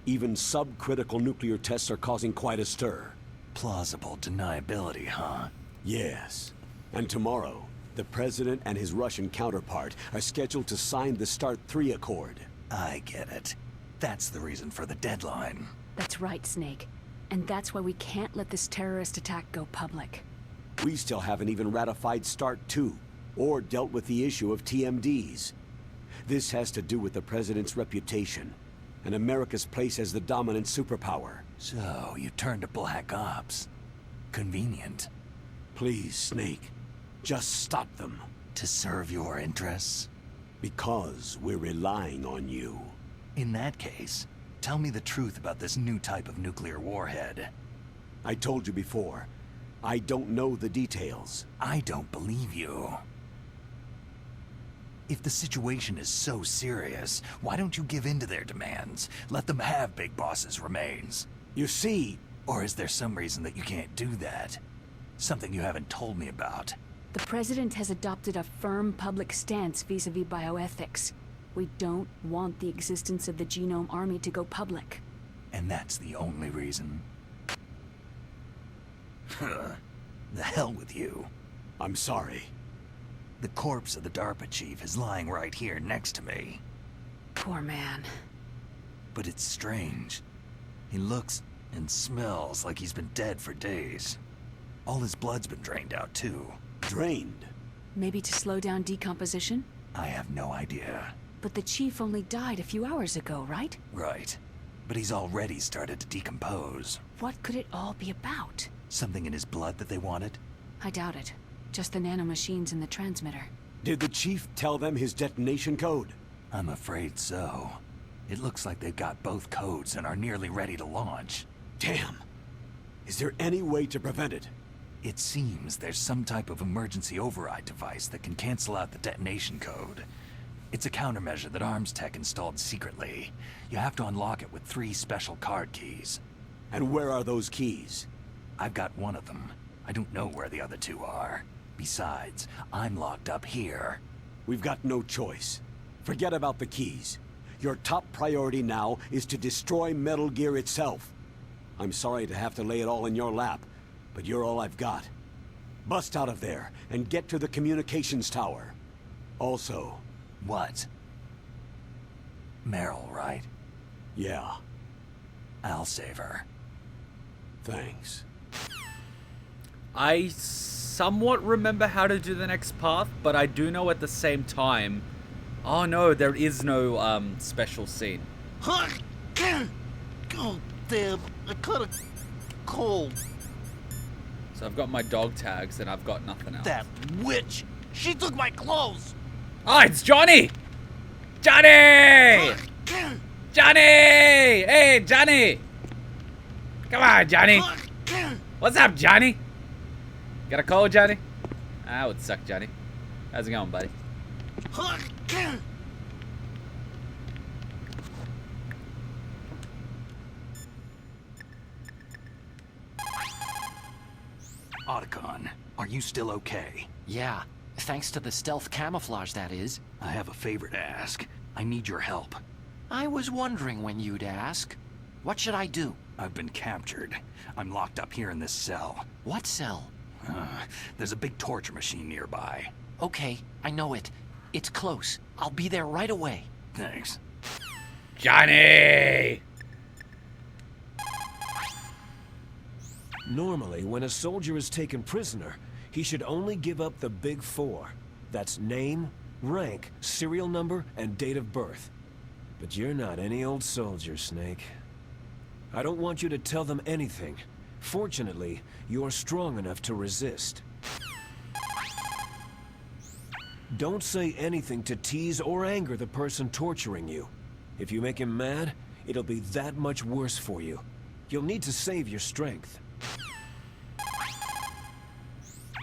Even subcritical nuclear tests are causing quite a stir. Plausible deniability, huh? Yes. And tomorrow, the President and his Russian counterpart are scheduled to sign the START 3 Accord. I get it. That's the reason for the deadline. That's right, Snake. And that's why we can't let this terrorist attack go public. We still haven't even ratified START 2, or dealt with the issue of TMDs. This has to do with the President's reputation, and America's place as the dominant superpower. So, you turned to Black Ops. Convenient. Please, Snake, just stop them. To serve your interests? Because we're relying on you. In that case, tell me the truth about this new type of nuclear warhead. I told you before, I don't know the details. I don't believe you. If the situation is so serious, why don't you give in to their demands? Let them have Big Boss's remains. You see... Or is there some reason that you can't do that? Something you haven't told me about. The President has adopted a firm public stance vis-a-vis bioethics. We don't want the existence of the Genome Army to go public. And that's the only reason? The hell with you. I'm sorry. The corpse of the DARPA chief is lying right here next to me. Poor man. But it's strange. He looks and smells like he's been dead for days. All his blood's been drained out, too. Drained? Maybe to slow down decomposition? I have no idea. But the chief only died a few hours ago, right? Right. But he's already started to decompose. What could it all be about? Something in his blood that they wanted? I doubt it. Just the nanomachines in the transmitter. Did the chief tell them his detonation code? I'm afraid so. It looks like they've got both codes and are nearly ready to launch. Damn. Is there any way to prevent it? It seems there's some type of emergency override device that can cancel out the detonation code. It's a countermeasure that Arms Tech installed secretly. You have to unlock it with 3 special card keys. And where are those keys? I've got one of them. I don't know where the other 2 are. Besides, I'm locked up here. We've got no choice. Forget about the keys. Your top priority now is to destroy Metal Gear itself. I'm sorry to have to lay it all in your lap, but you're all I've got. Bust out of there and get to the communications tower. Also... What? Meryl, right? Yeah. I'll save her. Thanks. I somewhat remember how to do the next path, but I do know at the same time... Oh no, there is no special scene. Oh damn, I caught a cold. So I've got my dog tags and I've got nothing else. That witch! She took my clothes! Oh, it's Johnny! Johnny! Johnny! Hey, Johnny! Come on, Johnny! What's up, Johnny? Got a cold, Johnny? Ah, would suck, Johnny. How's it going, buddy? Otacon, are you still okay? Yeah, thanks to the stealth camouflage, that is. I have a favor to ask. I need your help. I was wondering when you'd ask. What should I do? I've been captured. I'm locked up here in this cell. What cell? There's a big torture machine nearby. Okay, I know it. It's close. I'll be there right away. Thanks. Johnny! Normally, when a soldier is taken prisoner, he should only give up the big 4. That's name, rank, serial number, and date of birth. But you're not any old soldier, Snake. I don't want you to tell them anything. Fortunately, you're strong enough to resist. Don't say anything to tease or anger the person torturing you. If you make him mad, it'll be that much worse for you. You'll need to save your strength.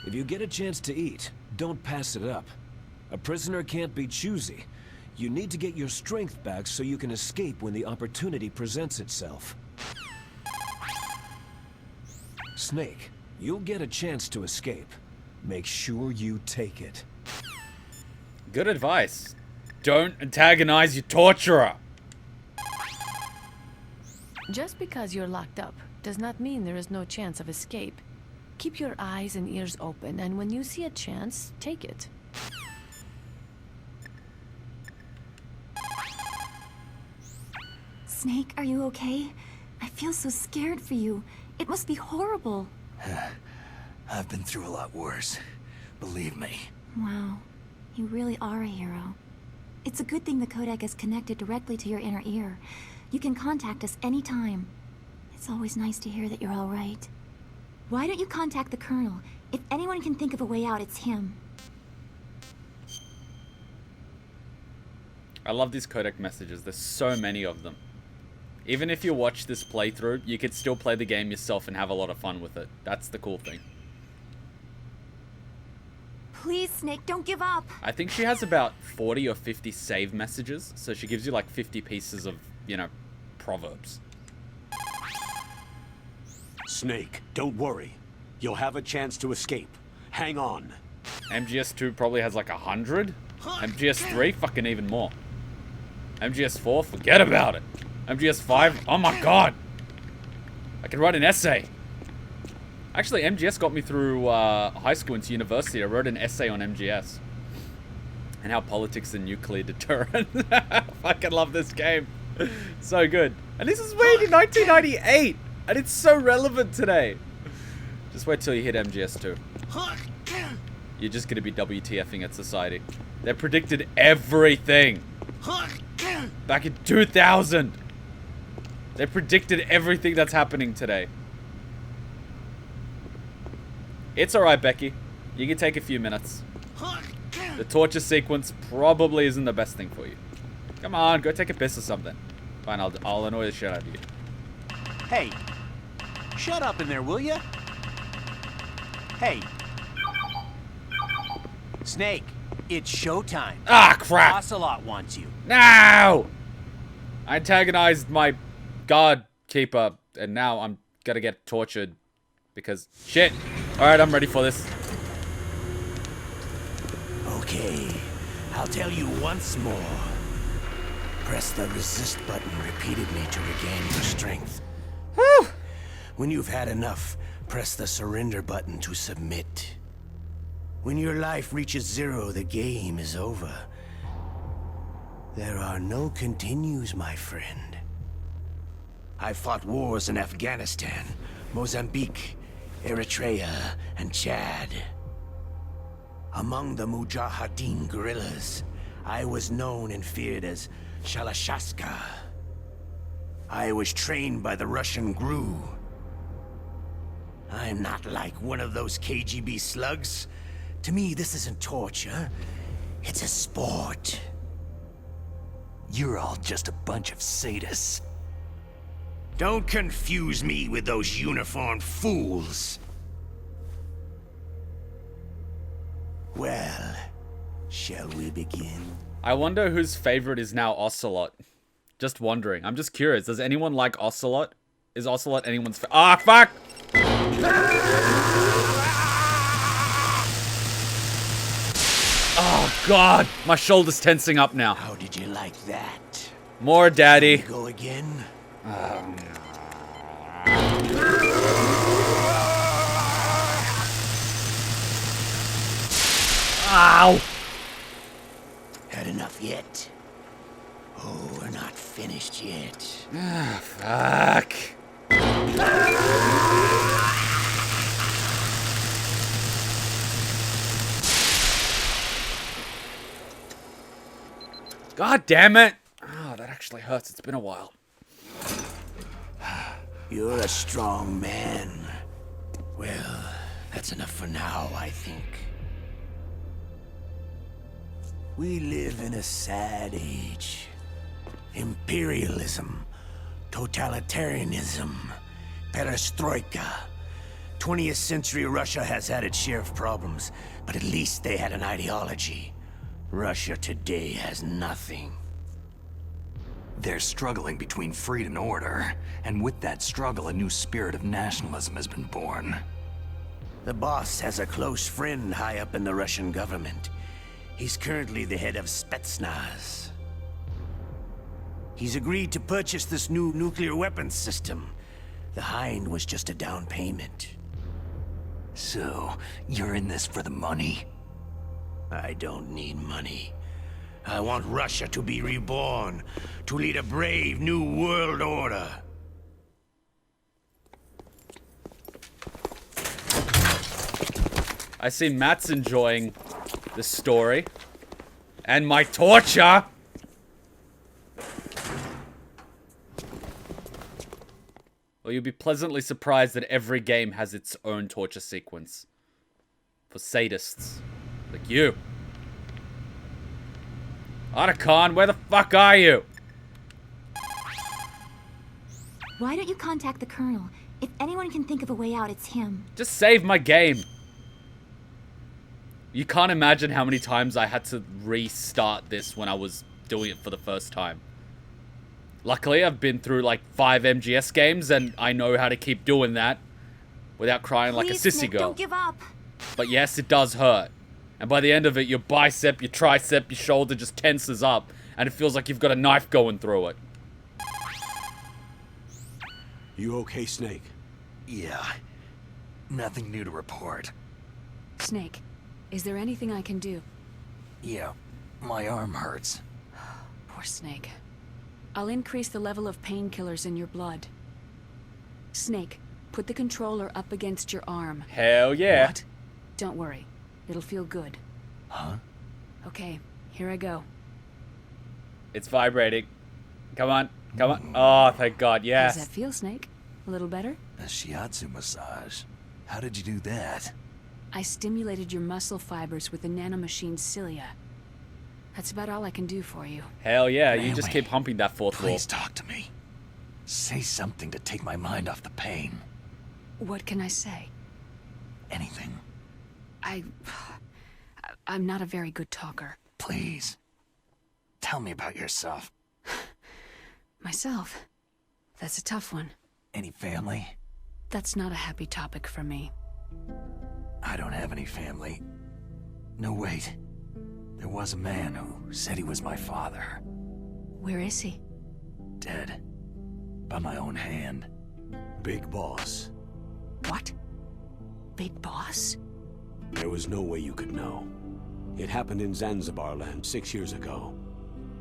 If you get a chance to eat, don't pass it up. A prisoner can't be choosy. You need to get your strength back so you can escape when the opportunity presents itself. Snake, you'll get a chance to escape. Make sure you take it. Good advice. Don't antagonize your torturer. Just because you're locked up does not mean there is no chance of escape. Keep your eyes and ears open, and when you see a chance, take it. Snake, are you okay? I feel so scared for you. It must be horrible. I've been through a lot worse. Believe me. Wow. You really are a hero. It's a good thing the codec is connected directly to your inner ear. You can contact us anytime. It's always nice to hear that you're all right. Why don't you contact the Colonel? If anyone can think of a way out, it's him. I love these codec messages. There's so many of them. Even if you watch this playthrough, you could still play the game yourself and have a lot of fun with it. That's the cool thing. Please, Snake, don't give up. I think she has about 40 or 50 save messages, so she gives you like 50 pieces of, you know, proverbs. Snake, don't worry. You'll have a chance to escape. Hang on. MGS 2 probably has like 100. MGS 3, fucking even more. MGS 4, forget about it. MGS 5, oh my god. I can write an essay. Actually, MGS got me through high school into university. I wrote an essay on MGS. And how politics and nuclear deterrent. I fucking love this game. So good. And this was made in 1998. And it's so relevant today. Just wait till you hit MGS 2. You're just going to be WTFing at society. They predicted everything. Back in 2000. They predicted everything that's happening today. It's alright, Becky. You can take a few minutes. The torture sequence probably isn't the best thing for you. Come on, go take a piss or something. Fine, I'll annoy the shit out of you. Hey, shut up in there, will ya? Hey. Snake, it's showtime. Ah, crap. Ocelot wants you. No! I antagonized my guard keeper, and now I'm gonna get tortured because shit. Alright, I'm ready for this. Okay, I'll tell you once more. Press the resist button repeatedly to regain your strength. Whew. When you've had enough, press the surrender button to submit. When your life reaches 0, the game is over. There are no continues, my friend. I fought wars in Afghanistan, Mozambique, Eritrea, and Chad. Among the Mujahideen guerrillas, I was known and feared as Shalashaska. I was trained by the Russian GRU. I'm not like one of those KGB slugs. To me, this isn't torture. It's a sport. You're all just a bunch of sadists. Don't confuse me with those uniformed fools. Well, shall we begin? I wonder whose favorite is now Ocelot. Just wondering. I'm just curious. Does anyone like Ocelot? Is Ocelot anyone's ah, fuck! Oh, God. My shoulder's tensing up now. How did you like that? More, Daddy. Go again? Ow! Had enough yet? Oh, we're not finished yet. Ah, fuck. God damn it! Oh, that actually hurts. It's been a while. You're a strong man. Well, that's enough for now, I think. We live in a sad age. Imperialism, Totalitarianism. Perestroika. 20th century Russia has had its share of problems, but at least they had an ideology. Russia today has nothing. They're struggling between freedom and order, and with that struggle, a new spirit of nationalism has been born. The boss has a close friend high up in the Russian government. He's currently the head of Spetsnaz. He's agreed to purchase this new nuclear weapons system. The Hind was just a down payment. So, you're in this for the money? I don't need money. I want Russia to be reborn, to lead a brave new world order. I see Matt's enjoying the story. And my torture! Well, you'll be pleasantly surprised that every game has its own torture sequence. For sadists. Like you. Otacon, where the fuck are you? Why don't you contact the Colonel? If anyone can think of a way out, it's him. Just save my game. You can't imagine how many times I had to restart this when I was doing it for the first time. Luckily, I've been through like 5 MGS games and I know how to keep doing that without crying like a sissy Nick, girl. Don't give up. But yes, it does hurt. And by the end of it, your bicep, your tricep, your shoulder just tenses up. And it feels like you've got a knife going through it. You okay, Snake? Yeah. Nothing new to report. Snake, is there anything I can do? Yeah, my arm hurts. Poor Snake. I'll increase the level of painkillers in your blood. Snake, put the controller up against your arm. Hell yeah. What? Don't worry. It'll feel good. Huh? Okay, here I go. It's vibrating. Come on. Come on. Oh, thank God. Yes. How's that feel, Snake? A little better? A shiatsu massage. How did you do that? I stimulated your muscle fibers with the nanomachine cilia. That's about all I can do for you. Hell yeah. You just Really? keep humping that fourth wall. Please talk to me. Say something to take my mind off the pain. What can I say? Anything. I'm not a very good talker. Please. Tell me about yourself. Myself? That's a tough one. Any family? That's not a happy topic for me. I don't have any family. No, wait. There was a man who said he was my father. Where is he? Dead. By my own hand. Big Boss. What? Big Boss? There was no way you could know. It happened in Zanzibar land 6 years ago.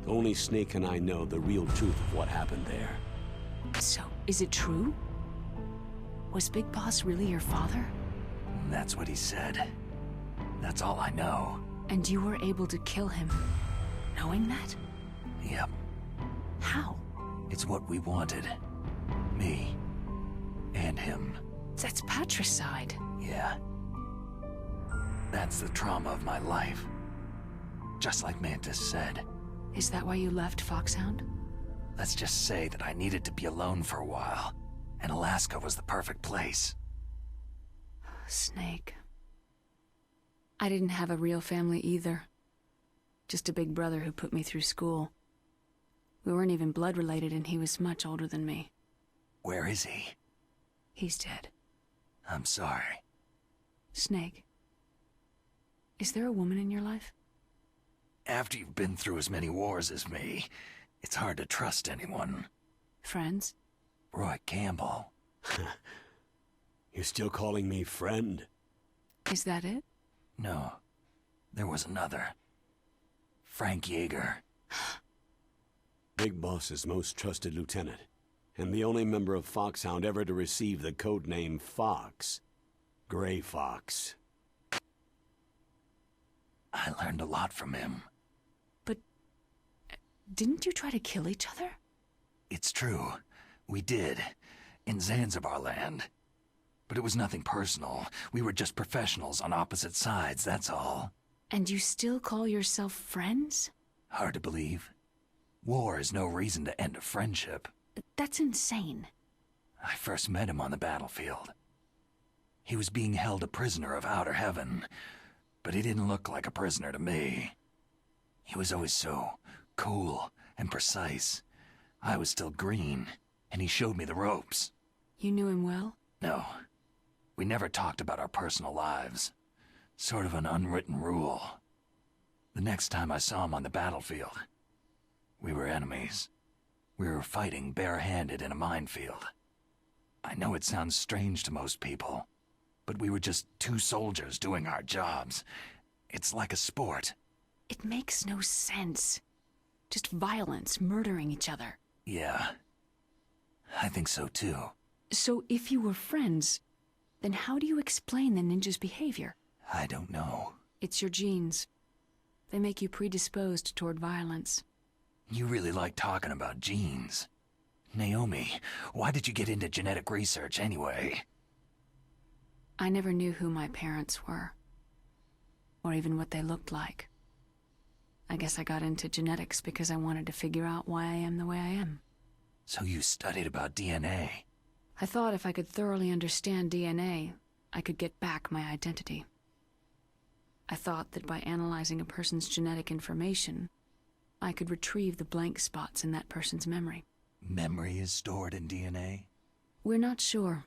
Only Snake and I know the real truth of what happened there. So, is it true? Was Big Boss really your father? That's what he said. That's all I know. And you were able to kill him, knowing that? Yep. How? It's what we wanted. Me. And him. That's patricide. Yeah. That's the trauma of my life. Just like Mantis said. Is that why you left Foxhound? Let's just say that I needed to be alone for a while, and Alaska was the perfect place. Snake. I didn't have a real family either. Just a big brother who put me through school. We weren't even blood related and he was much older than me. Where is he? He's dead. I'm sorry. Snake. Is there a woman in your life? After you've been through as many wars as me, it's hard to trust anyone. Friends? Roy Campbell. You're still calling me friend? Is that it? No. There was another. Frank Yeager. Big Boss's most trusted lieutenant, and the only member of Foxhound ever to receive the codename Fox. Gray Fox. I learned a lot from him. But didn't you try to kill each other? It's true. We did. In Zanzibar land. But it was nothing personal. We were just professionals on opposite sides, that's all. And you still call yourself friends? Hard to believe. War is no reason to end a friendship. That's insane. I first met him on the battlefield. He was being held a prisoner of outer heaven, but he didn't look like a prisoner to me. He was always so cool and precise. I was still green, and he showed me the ropes. You knew him well? No. We never talked about our personal lives. Sort of an unwritten rule. The next time I saw him on the battlefield, we were enemies. We were fighting barehanded in a minefield. I know it sounds strange to most people, but we were just two soldiers doing our jobs. It's like a sport. It makes no sense. Just violence, murdering each other. Yeah. I think so too. So if you were friends, then how do you explain the ninja's behavior? I don't know. It's your genes. They make you predisposed toward violence. You really like talking about genes. Naomi, why did you get into genetic research anyway? I never knew who my parents were, or even what they looked like. I guess I got into genetics because I wanted to figure out why I am the way I am. So you studied about DNA? I thought if I could thoroughly understand DNA, I could get back my identity. I thought that by analyzing a person's genetic information, I could retrieve the blank spots in that person's memory. Memory is stored in DNA? We're not sure,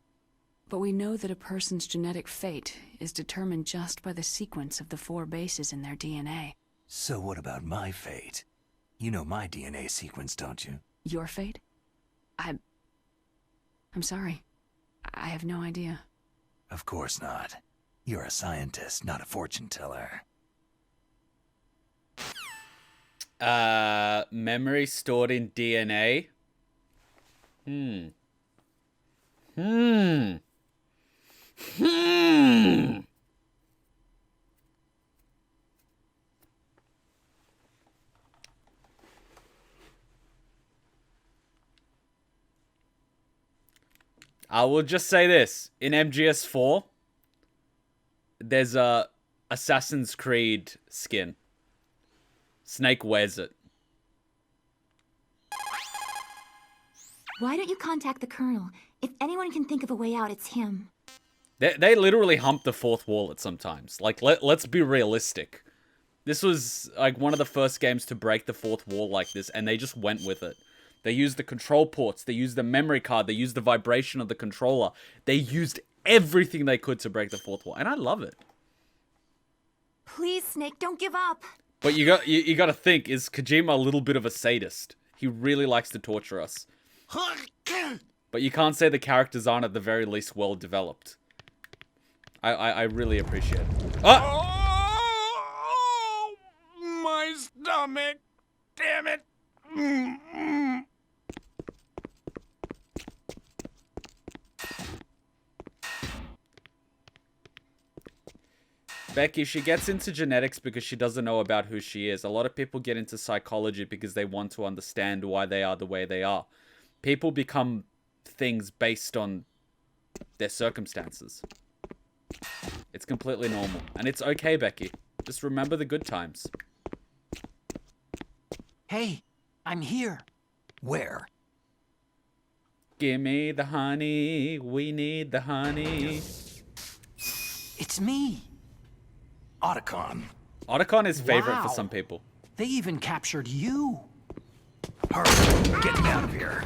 but we know that a person's genetic fate is determined just by the sequence of the 4 bases in their DNA. So what about my fate? You know my DNA sequence, don't you? Your fate? I'm sorry. I have no idea. Of course not. You're a scientist, not a fortune teller. Memory stored in DNA? I will just say this. In MGS 4, there's a Assassin's Creed skin. Snake wears it. Why don't you contact the Colonel? If anyone can think of a way out, it's him. They literally hump the 4th wall at some times. Like, let's be realistic. This was, like, one of the first games to break the 4th wall like this, and they just went with it. They used the control ports, they used the memory card, they used the vibration of the controller. They used everything they could to break the 4th wall, and I love it. Please, Snake, don't give up. But you got to think, is Kojima a little bit of a sadist? He really likes to torture us. But you can't say the characters aren't at the very least well developed. I really appreciate it. Ah! Oh, my stomach! Damn it! Becky, she gets into genetics because she doesn't know about who she is. A lot of people get into psychology because they want to understand why they are the way they are. People become things based on their circumstances. It's completely normal. And it's okay, Becky. Just remember the good times. Hey, I'm here. Where? Gimme the honey. We need the honey. It's me. Otacon. Otacon is favorite Wow. for some people. They even captured you. Hurry, get me out of here.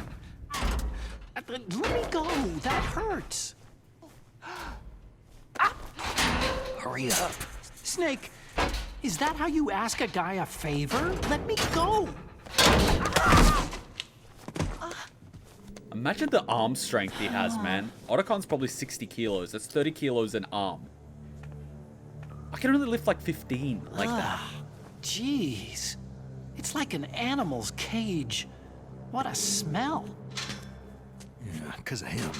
Let me go. That hurts. Hurry up. Snake, is that how you ask a guy a favor? Let me go. Imagine the arm strength he has, man. Otacon's probably 60 kilos. That's 30 kilos an arm. I can only lift like 15 like that. Jeez. It's like an animal's cage. What a smell. Yeah, because of him.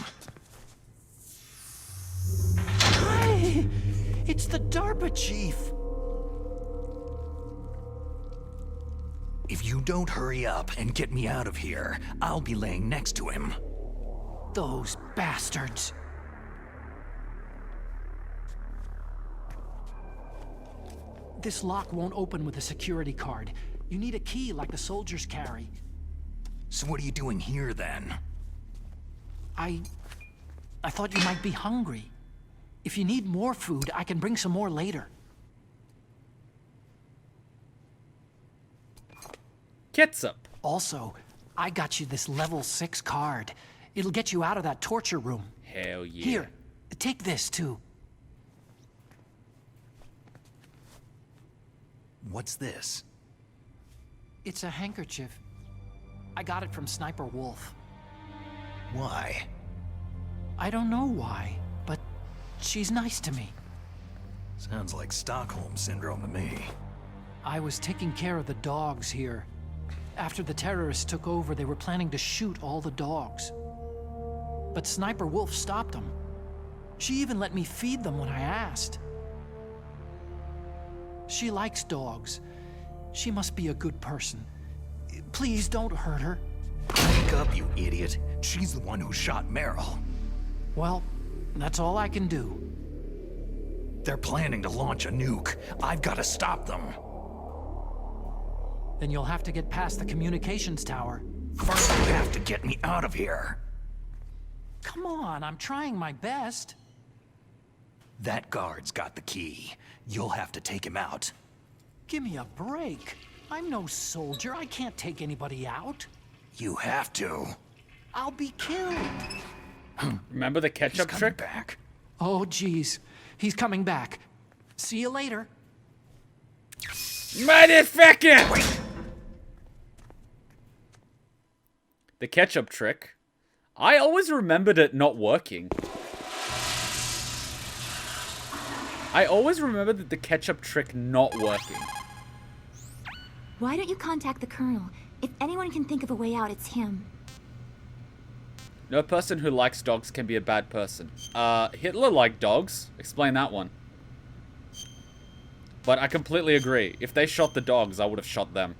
Hi! It's the DARPA chief. If you don't hurry up and get me out of here, I'll be laying next to him. Those bastards. This lock won't open with a security card. You need a key like the soldiers carry. So what are you doing here, then? I thought you might be hungry. If you need more food, I can bring some more later. Ketchup. Also, I got you this level 6 card. It'll get you out of that torture room. Hell yeah. Here, take this too. What's this? It's a handkerchief. I got it from Sniper Wolf. Why? I don't know why, but she's nice to me. Sounds like Stockholm Syndrome to me. I was taking care of the dogs here. After the terrorists took over, they were planning to shoot all the dogs. But Sniper Wolf stopped them. She even let me feed them when I asked. She likes dogs. She must be a good person. Please don't hurt her. Wake up, you idiot. She's the one who shot Meryl. Well, that's all I can do. They're planning to launch a nuke. I've got to stop them. Then you'll have to get past the communications tower. First, you have to get me out of here. Come on, I'm trying my best. That guard's got the key. You'll have to take him out. Give me a break. I'm no soldier. I can't take anybody out. You have to. I'll be killed. Remember the ketchup trick? Back. Oh, geez. He's coming back. See you later. Motherfucker! Wait. The ketchup trick. I always remembered it not working. I always remembered the ketchup trick not working. Why don't you contact the Colonel? If anyone can think of a way out, it's him. No person who likes dogs can be a bad person. Hitler liked dogs. Explain that one. But I completely agree. If they shot the dogs, I would have shot them.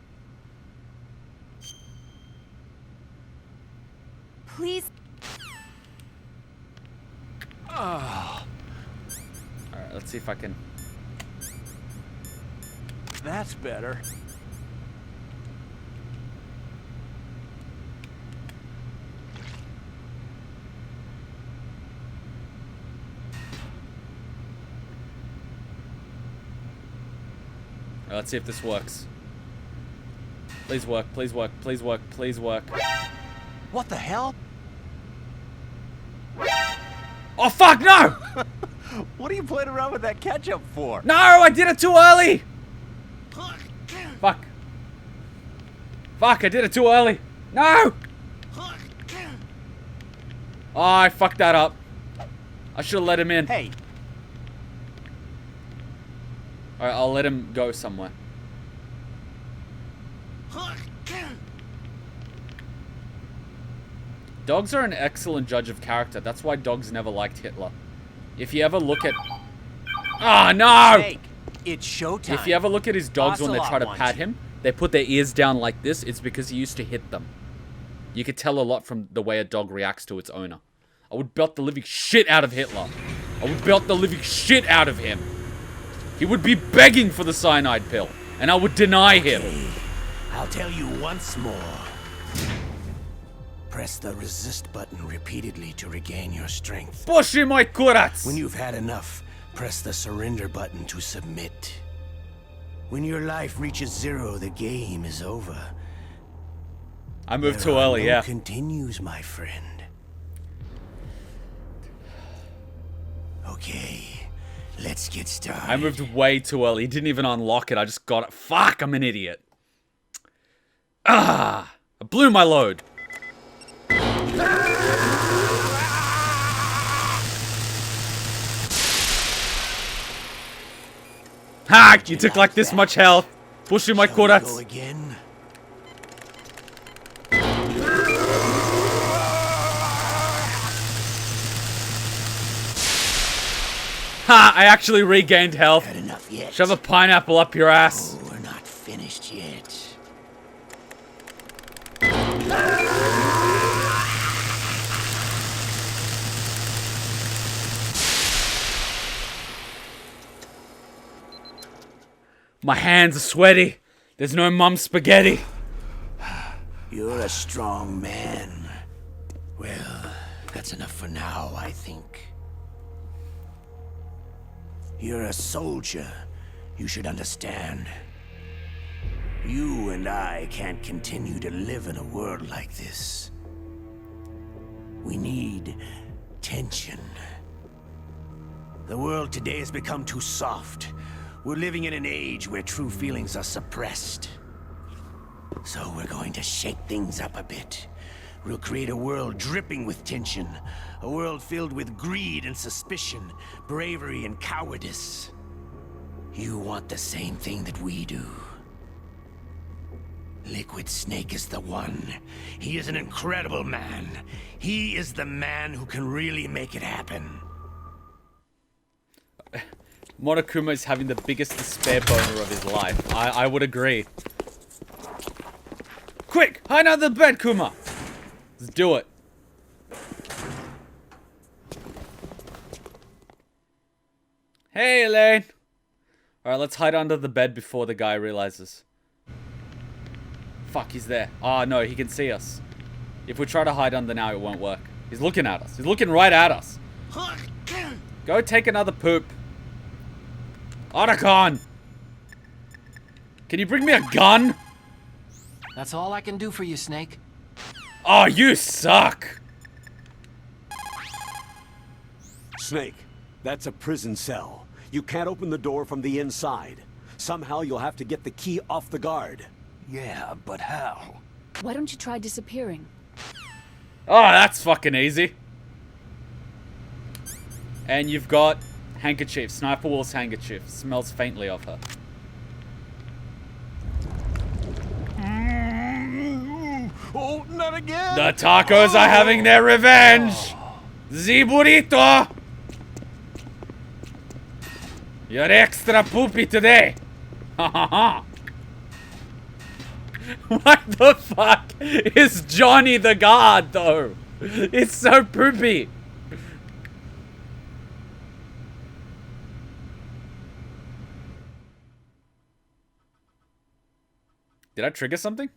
Please. Alright, let's see if I can... That's better. Let's see if this works. Please work, please work, please work, please work. What the hell? Oh fuck, no! What are you playing around with that ketchup for? No, I did it too early! Fuck. Fuck, I did it too early. No! Oh, I fucked that up. I should have let him in. Hey. Alright, I'll let him go somewhere. Dogs are an excellent judge of character. That's why dogs never liked Hitler. If you ever look at... Ah, no! Snake, it's showtime. If you ever look at his dogs when they Ocelot try to wants pat you. him, they put their ears down like this. It's because he used to hit them. You could tell a lot from the way a dog reacts to its owner. I would belt the living shit out of Hitler. I would belt the living shit out of him. He would be begging for the cyanide pill, and I would deny him. I'll tell you once more. Press the resist button repeatedly to regain your strength. Boshi my kurats! When you've had enough, press the surrender button to submit. When your life reaches 0, the game is over. I moved too early, yeah. Continues, my friend. Okay, let's get started. I moved way too early. He didn't even unlock it. I just got it. Fuck, I'm an idiot. Ah! I blew my load. Ha! You took like this much health. Pushing my Shall we go kurats. again? Ha! I actually regained health. Had enough yet? Shove a pineapple up your ass. Oh, we're not finished yet. My hands are sweaty. There's no mum spaghetti. You're a strong man. Well, That's enough for now, I think. You're a soldier. You should understand. You and I can't continue to live in a world like this. We need tension. The world today has become too soft. We're living in an age where true feelings are suppressed. So we're going to shake things up a bit. We'll create a world dripping with tension. A world filled with greed and suspicion, bravery and cowardice. You want the same thing that we do. Liquid Snake is the one. He is an incredible man. He is the man who can really make it happen. Monokuma is having the biggest despair boner of his life. I would agree. Quick! Hide under the bed, Kuma! Let's do it. Hey, Elaine! Alright, let's hide under the bed before the guy realizes. Fuck, he's there. Oh, no, he can see us. If we try to hide under now, it won't work. He's looking at us. He's looking right at us. Go take another poop. Otacon! Can you bring me a gun? That's all I can do for you, Snake. Oh, you suck! Snake, that's a prison cell. You can't open the door from the inside. Somehow you'll have to get the key off the guard. Yeah, but how? Why don't you try disappearing? Oh, that's fucking easy. And you've got handkerchief. Sniper Wolf's handkerchief. Smells faintly of her. Oh, not again! The tacos are having their revenge! The burrito! You're extra poopy today! Ha ha ha! What the fuck is Johnny the guard, though? It's so poopy. Did I trigger something?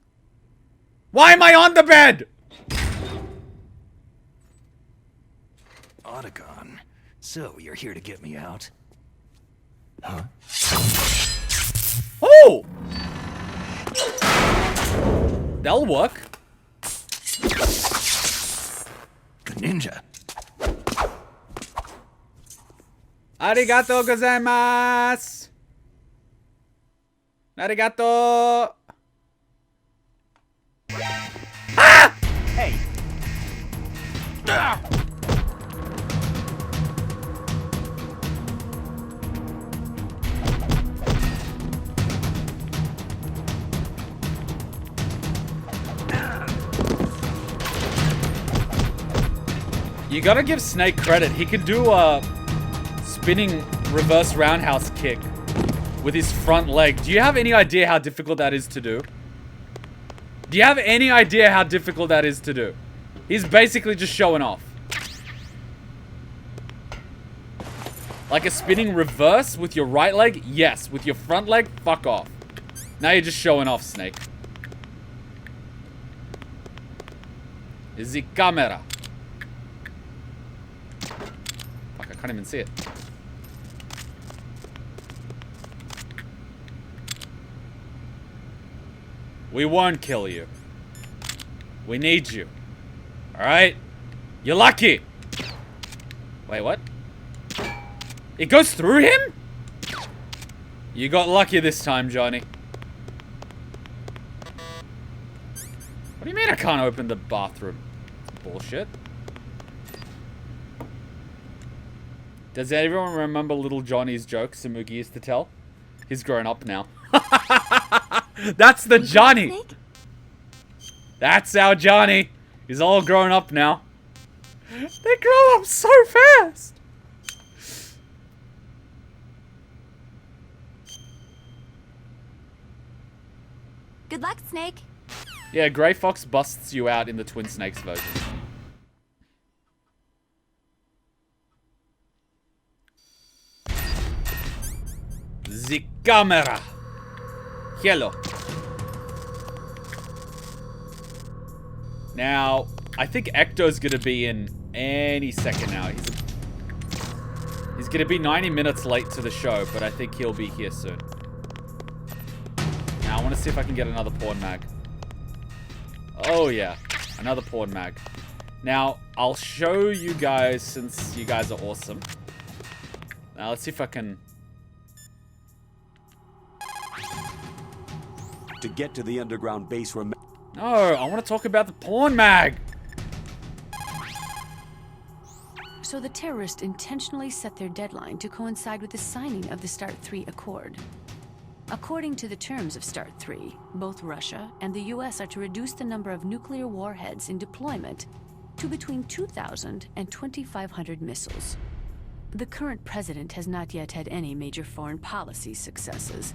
Why am I on the bed? Otacon, so you're here to get me out? Huh? Oh! That'll work. The ninja. Arigato gozaimasu. Arigato. Ah! Hey. Ah! You gotta give Snake credit. He can do a spinning reverse roundhouse kick with his front leg. Do you have any idea how difficult that is to do? Do you have any idea how difficult that is to do? He's basically just showing off. Like a spinning reverse with your right leg? Yes. With your front leg? Fuck off. Now you're just showing off, Snake. Is the camera? Fuck, I can't even see it. We won't kill you. We need you. Alright? You're lucky. Wait, what? It goes through him? You got lucky this time, Johnny. What do you mean I can't open the bathroom? Bullshit. Does everyone remember little Johnny's jokes Samugi used to tell? He's grown up now. That's the Johnny. That's our Johnny. He's all grown up now. They grow up so fast. Good luck, Snake. Yeah, Grey Fox busts you out in the Twin Snakes version. The camera. Hello. Now, I think Ecto's gonna be in any second now. He's gonna be 90 minutes late to the show, but I think he'll be here soon. Now I want to see if I can get another porn mag. Oh yeah, another porn mag. Now I'll show you guys since you guys are awesome. Now let's see if I can. To get to the underground base where... No, I want to talk about the porn mag. So the terrorists intentionally set their deadline to coincide with the signing of the START 3 Accord. According to the terms of START 3, both Russia and the US are to reduce the number of nuclear warheads in deployment to between 2,000 and 2,500 missiles. The current president has not yet had any major foreign policy successes.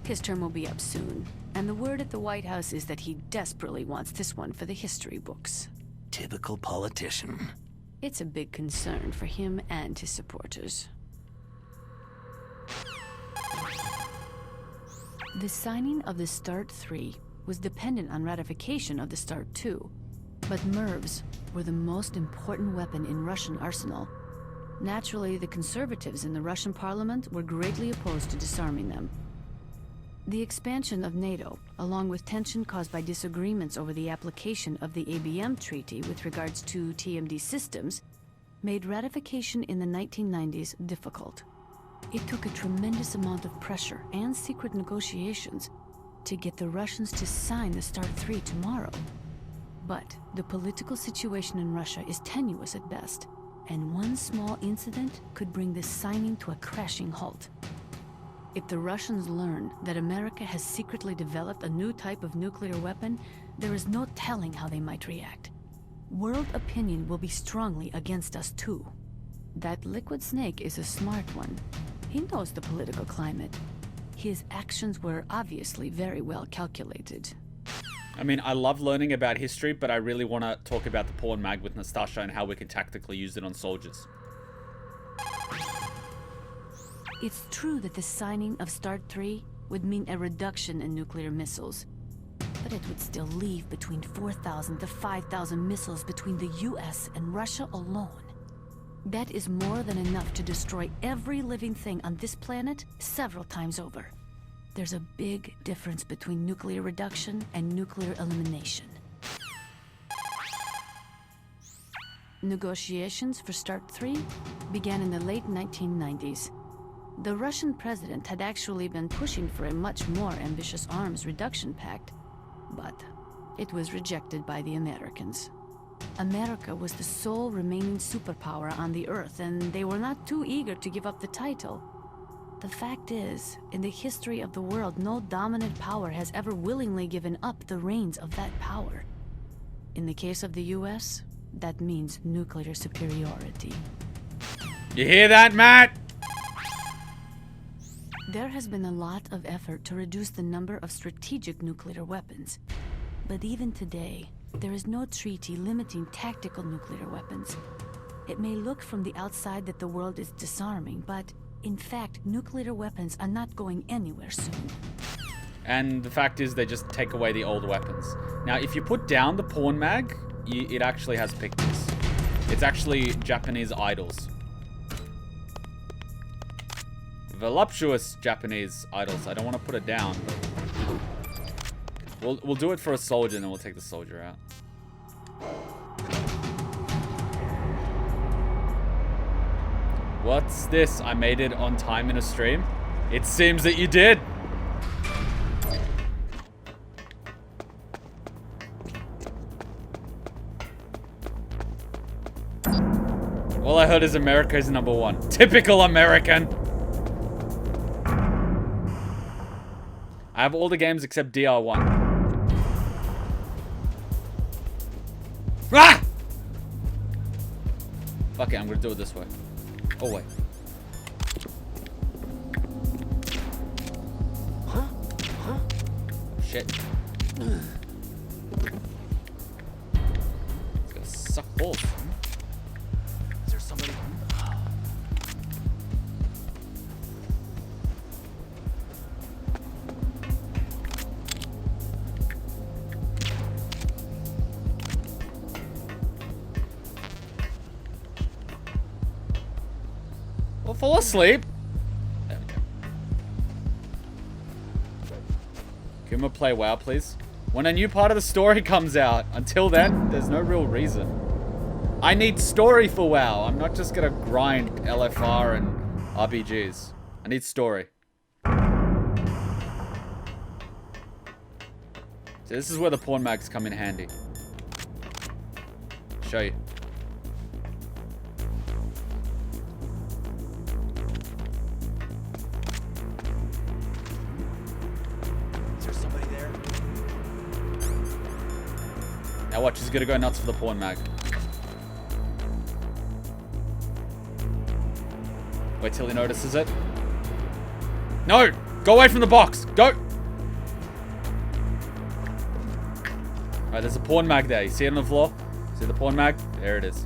His term will be up soon, and the word at the White House is that he desperately wants this one for the history books. Typical politician. It's a big concern for him and his supporters. The signing of the START 3 was dependent on ratification of the START 2, but MIRVs were the most important weapon in Russian arsenal. Naturally, the conservatives in the Russian parliament were greatly opposed to disarming them. The expansion of NATO, along with tension caused by disagreements over the application of the ABM treaty with regards to TMD systems, made ratification in the 1990s difficult. It took a tremendous amount of pressure and secret negotiations to get the Russians to sign the START 3 tomorrow. But the political situation in Russia is tenuous at best, and one small incident could bring this signing to a crashing halt. If the Russians learn that America has secretly developed a new type of nuclear weapon, there is no telling how they might react. World opinion will be strongly against us too. That Liquid Snake is a smart one. He knows the political climate. His actions were obviously very well calculated. I mean, I love learning about history, but I really want to talk about the porn mag with Nastasha and how we can tactically use it on soldiers. It's true that the signing of START 3 would mean a reduction in nuclear missiles, but it would still leave between 4,000 to 5,000 missiles between the US and Russia alone. That is more than enough to destroy every living thing on this planet several times over. There's a big difference between nuclear reduction and nuclear elimination. Negotiations for START 3 began in the late 1990s. The Russian president had actually been pushing for a much more ambitious arms reduction pact, but it was rejected by the Americans. America was the sole remaining superpower on the Earth, and they were not too eager to give up the title. The fact is, in the history of the world, no dominant power has ever willingly given up the reins of that power. In the case of the US, that means nuclear superiority. You hear that, Matt? There has been a lot of effort to reduce the number of strategic nuclear weapons. But even today, there is no treaty limiting tactical nuclear weapons. It may look from the outside that the world is disarming, but in fact, nuclear weapons are not going anywhere soon. And the fact is, they just take away the old weapons. Now, if you put down the porn mag, it actually has pictures. It's actually Japanese idols. Voluptuous Japanese idols. I don't want to put it down, but we'll do it for a soldier, and then we'll take the soldier out. What's this? I made it on time in a stream? It seems that you did. All I heard is America is #1. Typical American. I have all the games except DR1. Ah! Fuck it, I'm gonna do it this way. Oh, wait. Shit. It's gonna suck balls. Is there somebody? Fall asleep. There we go. Kuma, play WoW, please. When a new part of the story comes out. Until then, there's no real reason. I need story for WoW. I'm not just gonna grind LFR and RPGs. I need story. So this is where the porn mags come in handy. Show you. Is there somebody there? Now watch, he's gonna go nuts for the porn mag. Wait till he notices it. No! Go away from the box! Go! Alright, there's a porn mag there. You see it on the floor? See the porn mag? There it is.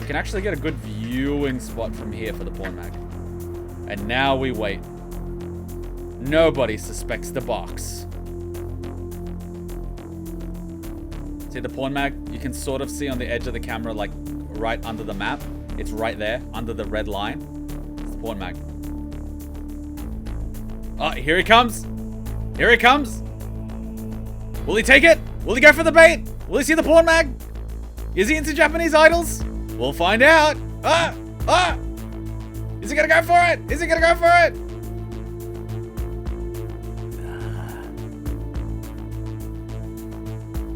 We can actually get a good viewing spot from here for the porn mag. And now we wait. Nobody suspects the box. See the porn mag? You can sort of see on the edge of the camera, like right under the map. It's right there, under the red line. It's the porn mag. Oh, here he comes. Here he comes. Will he take it? Will he go for the bait? Will he see the porn mag? Is he into Japanese idols? We'll find out. Ah! Ah! Is he gonna go for it? Is he gonna go for it?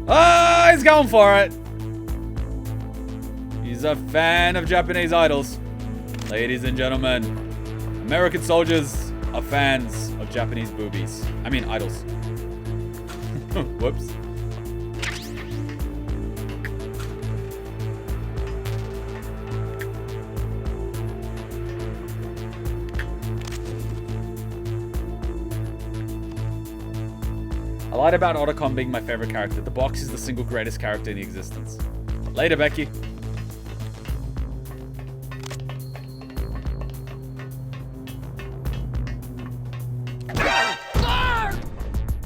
Ah! He's going for it. He's a fan of Japanese idols. Ladies and gentlemen, American soldiers are fans of Japanese boobies. I mean, idols. Whoops. I lied about Otacon being my favorite character. The box is the single greatest character in existence. Later, Becky.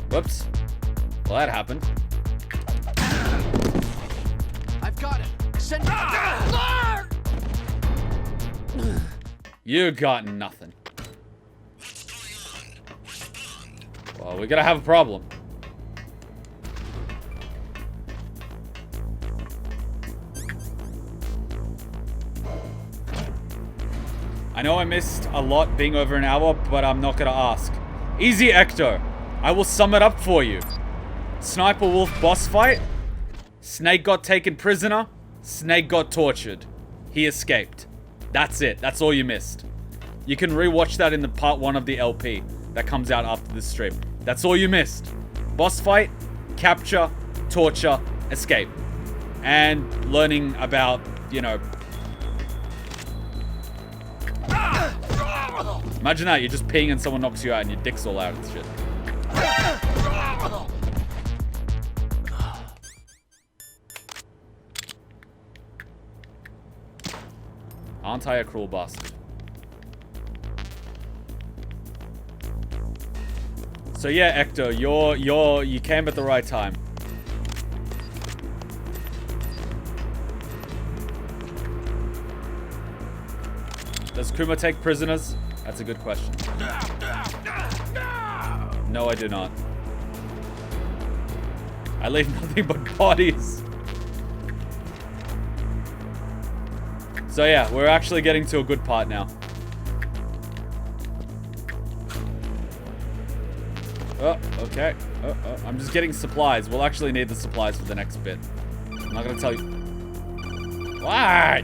Whoops. Well, that happened. I've got it. Send You got nothing. Well, we're gonna have a problem. I know I missed a lot being over an hour, but I'm not gonna ask. Easy, Ecto. I will sum it up for you. Sniper Wolf boss fight. Snake got taken prisoner. Snake got tortured. He escaped. That's it. That's all you missed. You can rewatch that in the part 1 of the LP that comes out after this stream. That's all you missed. Boss fight, capture, torture, escape. And learning about, you know... Imagine that, you're just peeing and someone knocks you out and your dick's all out and shit. Aren't I a cruel bastard? So yeah, Ecto, you came at the right time. Does Kuma take prisoners? That's a good question. No, I do not. I leave nothing but bodies. So yeah, we're actually getting to a good part now. Oh, okay. I'm just getting supplies. We'll actually need the supplies for the next bit. I'm not gonna tell you. What?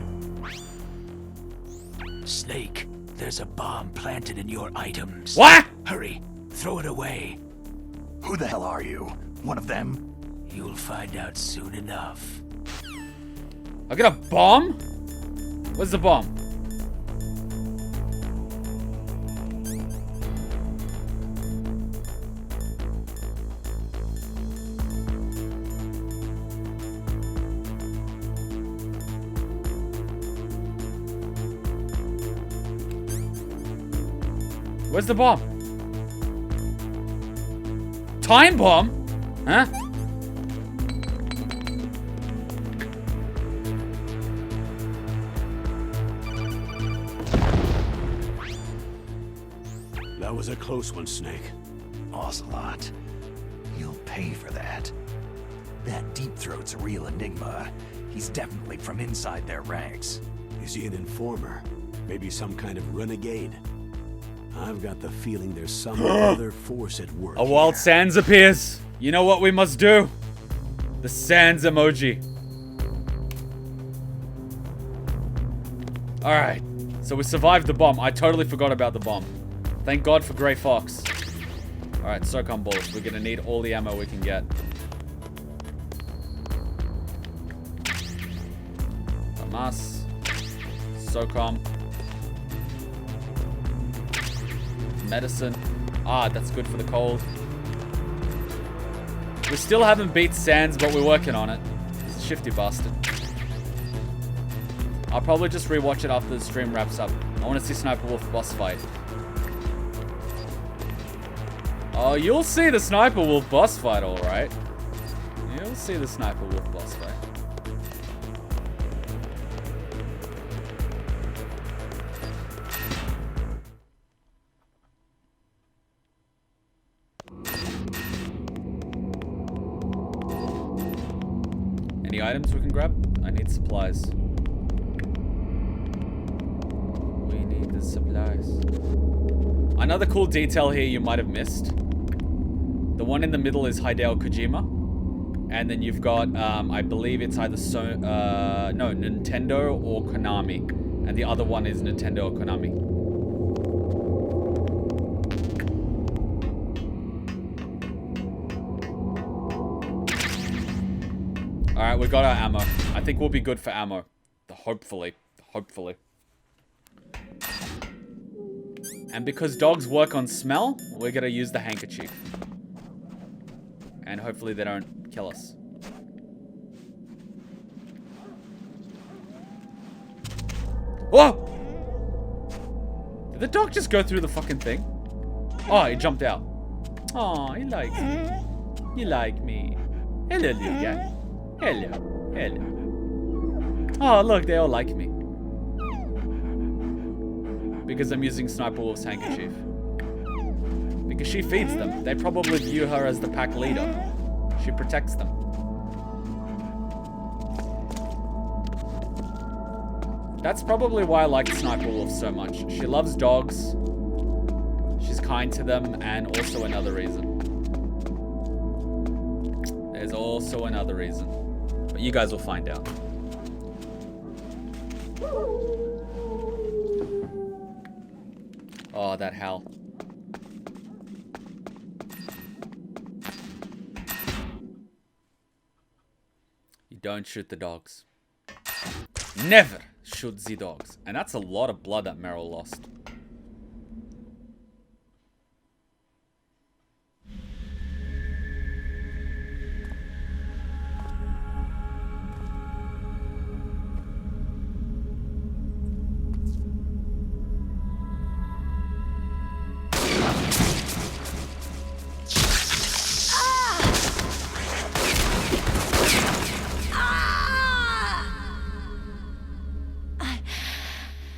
Snake, there's a bomb planted in your items. What? Hurry, throw it away. Who the hell are you? One of them? You'll find out soon enough. I got a bomb? Where's the bomb? Where's the bomb? Time bomb? Huh? was a close one, Snake. Ocelot, you'll pay for that. That Deep Throat's a real enigma. He's definitely from inside their ranks. Is he an informer? Maybe some kind of renegade? I've got the feeling there's some other force at work. A wild Sans appears. You know what we must do? The Sans emoji. Alright. So we survived the bomb. I totally forgot about the bomb. Thank God for Grey Fox. Alright, SOCOM bullets. We're gonna need all the ammo we can get. Hamas. SOCOM. Medicine. Ah, that's good for the cold. We still haven't beat Sans, but we're working on it. Shifty bastard. I'll probably just rewatch it after the stream wraps up. I want to see Sniper Wolf boss fight. Oh, you'll see the Sniper Wolf boss fight, alright. You'll see the Sniper Wolf boss fight. Any items we can grab? I need supplies. We need the supplies. Another cool detail here you might have missed. The one in the middle is Hideo Kojima. And then you've got, I believe it's either Nintendo or Konami. And the other one is Nintendo or Konami. Alright, we got our ammo. I think we'll be good for ammo. Hopefully. Hopefully. And because dogs work on smell, we're gonna use the handkerchief. And hopefully they don't kill us. Whoa! Did the dog just go through the fucking thing? Oh, he jumped out. Oh, he likes me. You like me. Hello, little guy. Hello. Hello. Oh, look, they all like me. Because I'm using Sniper Wolf's handkerchief. Because she feeds them. They probably view her as the pack leader. She protects them. That's probably why I like Sniper Wolf so much. She loves dogs. She's kind to them, and also another reason. There's also another reason. But you guys will find out. Oh, that howl. You don't shoot the dogs. Never shoot the dogs. And that's a lot of blood that Meryl lost.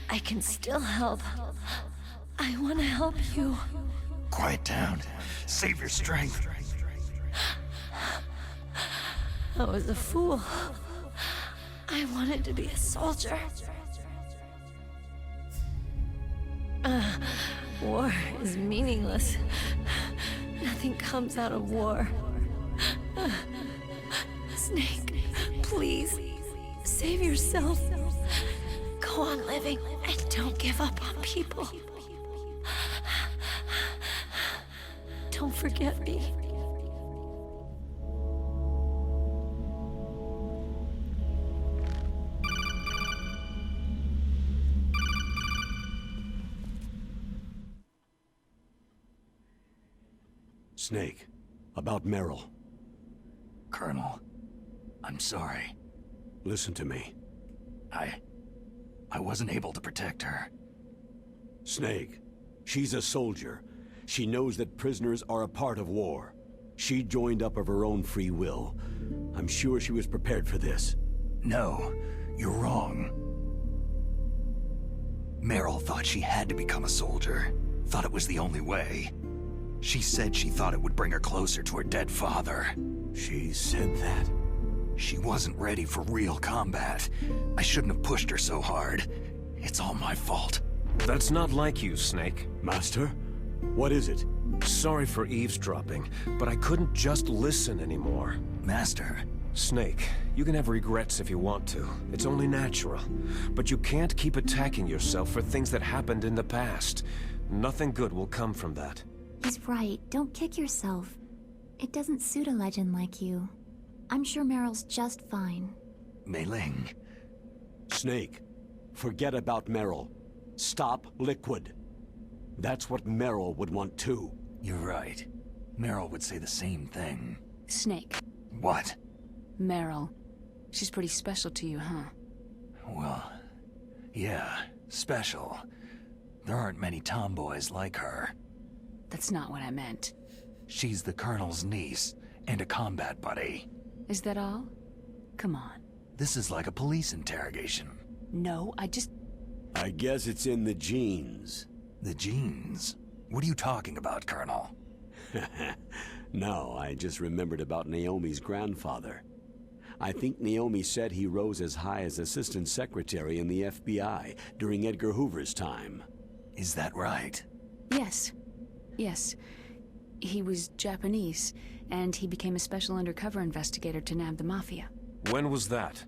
I can still help. I want to help you. Quiet down. Save your strength. I was a fool. I wanted to be a soldier. War is meaningless. Nothing comes out of war. Snake, please, save yourself. Go on living and don't give up on people. Don't forget me. Snake, about Meryl. Colonel, I'm sorry. Listen to me. I wasn't able to protect her. Snake, she's a soldier. She knows that prisoners are a part of war. She joined up of her own free will. I'm sure she was prepared for this. No, you're wrong. Meryl thought she had to become a soldier. Thought it was the only way. She said she thought it would bring her closer to her dead father. She said that? She wasn't ready for real combat. I shouldn't have pushed her so hard. It's all my fault. That's not like you, Snake. Master? What is it? Sorry for eavesdropping, but I couldn't just listen anymore. Master. Snake, you can have regrets if you want to. It's only natural. But you can't keep attacking yourself for things that happened in the past. Nothing good will come from that. He's right. Don't kick yourself. It doesn't suit a legend like you. I'm sure Meryl's just fine. Mei Ling. Snake, forget about Meryl. Stop Liquid. That's what Meryl would want too. You're right. Meryl would say the same thing. Snake. What? Meryl. She's pretty special to you, huh? Well, yeah, special. There aren't many tomboys like her. That's not what I meant. She's the Colonel's niece, and a combat buddy. Is that all? Come on. This is like a police interrogation. No, I guess it's in the genes. The genes? What are you talking about, Colonel? No, I just remembered about Naomi's grandfather. I think Naomi said he rose as high as assistant secretary in the FBI during Edgar Hoover's time. Is that right? Yes. Yes. He was Japanese, and he became a special undercover investigator to nab the Mafia. When was that?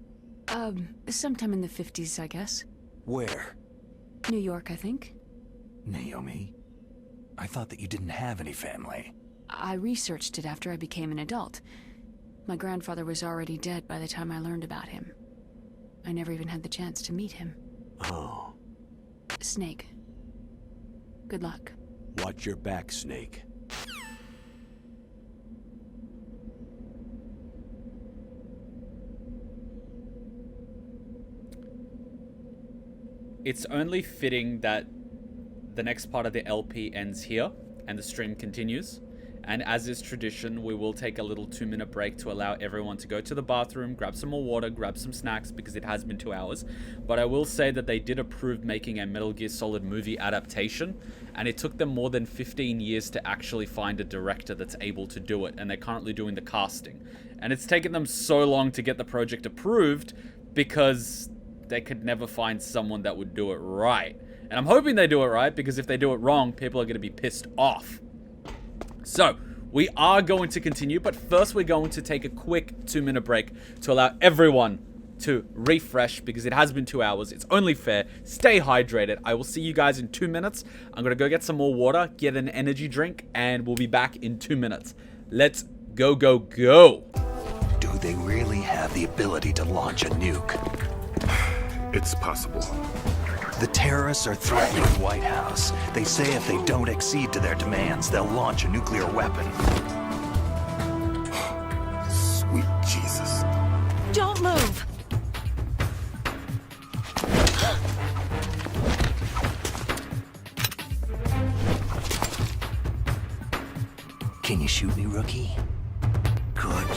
Sometime in the 50s, I guess. Where? New York, I think. Naomi? I thought that you didn't have any family. I researched it after I became an adult. My grandfather was already dead by the time I learned about him. I never even had the chance to meet him. Oh. Snake. Good luck. Watch your back, Snake. It's only fitting that the next part of the LP ends here and the stream continues. And as is tradition, we will take a little 2-minute break to allow everyone to go to the bathroom, grab some more water, grab some snacks, because it has been 2 hours. But I will say that they did approve making a Metal Gear Solid movie adaptation, and it took them more than 15 years to actually find a director that's able to do it, and they're currently doing the casting. And it's taken them so long to get the project approved because they could never find someone that would do it right. And I'm hoping they do it right, because if they do it wrong, people are going to be pissed off. So, we are going to continue, but first we're going to take a quick 2-minute break to allow everyone to refresh, because it has been 2 hours. It's only fair. Stay hydrated. I will see you guys in 2 minutes. I'm going to go get some more water, get an energy drink, and we'll be back in 2 minutes. Let's go, go, go. Do they really have the ability to launch a nuke? It's possible. The terrorists are threatening the White House. They say if they don't accede to their demands, they'll launch a nuclear weapon. Sweet Jesus. Don't move! Can you shoot me, rookie?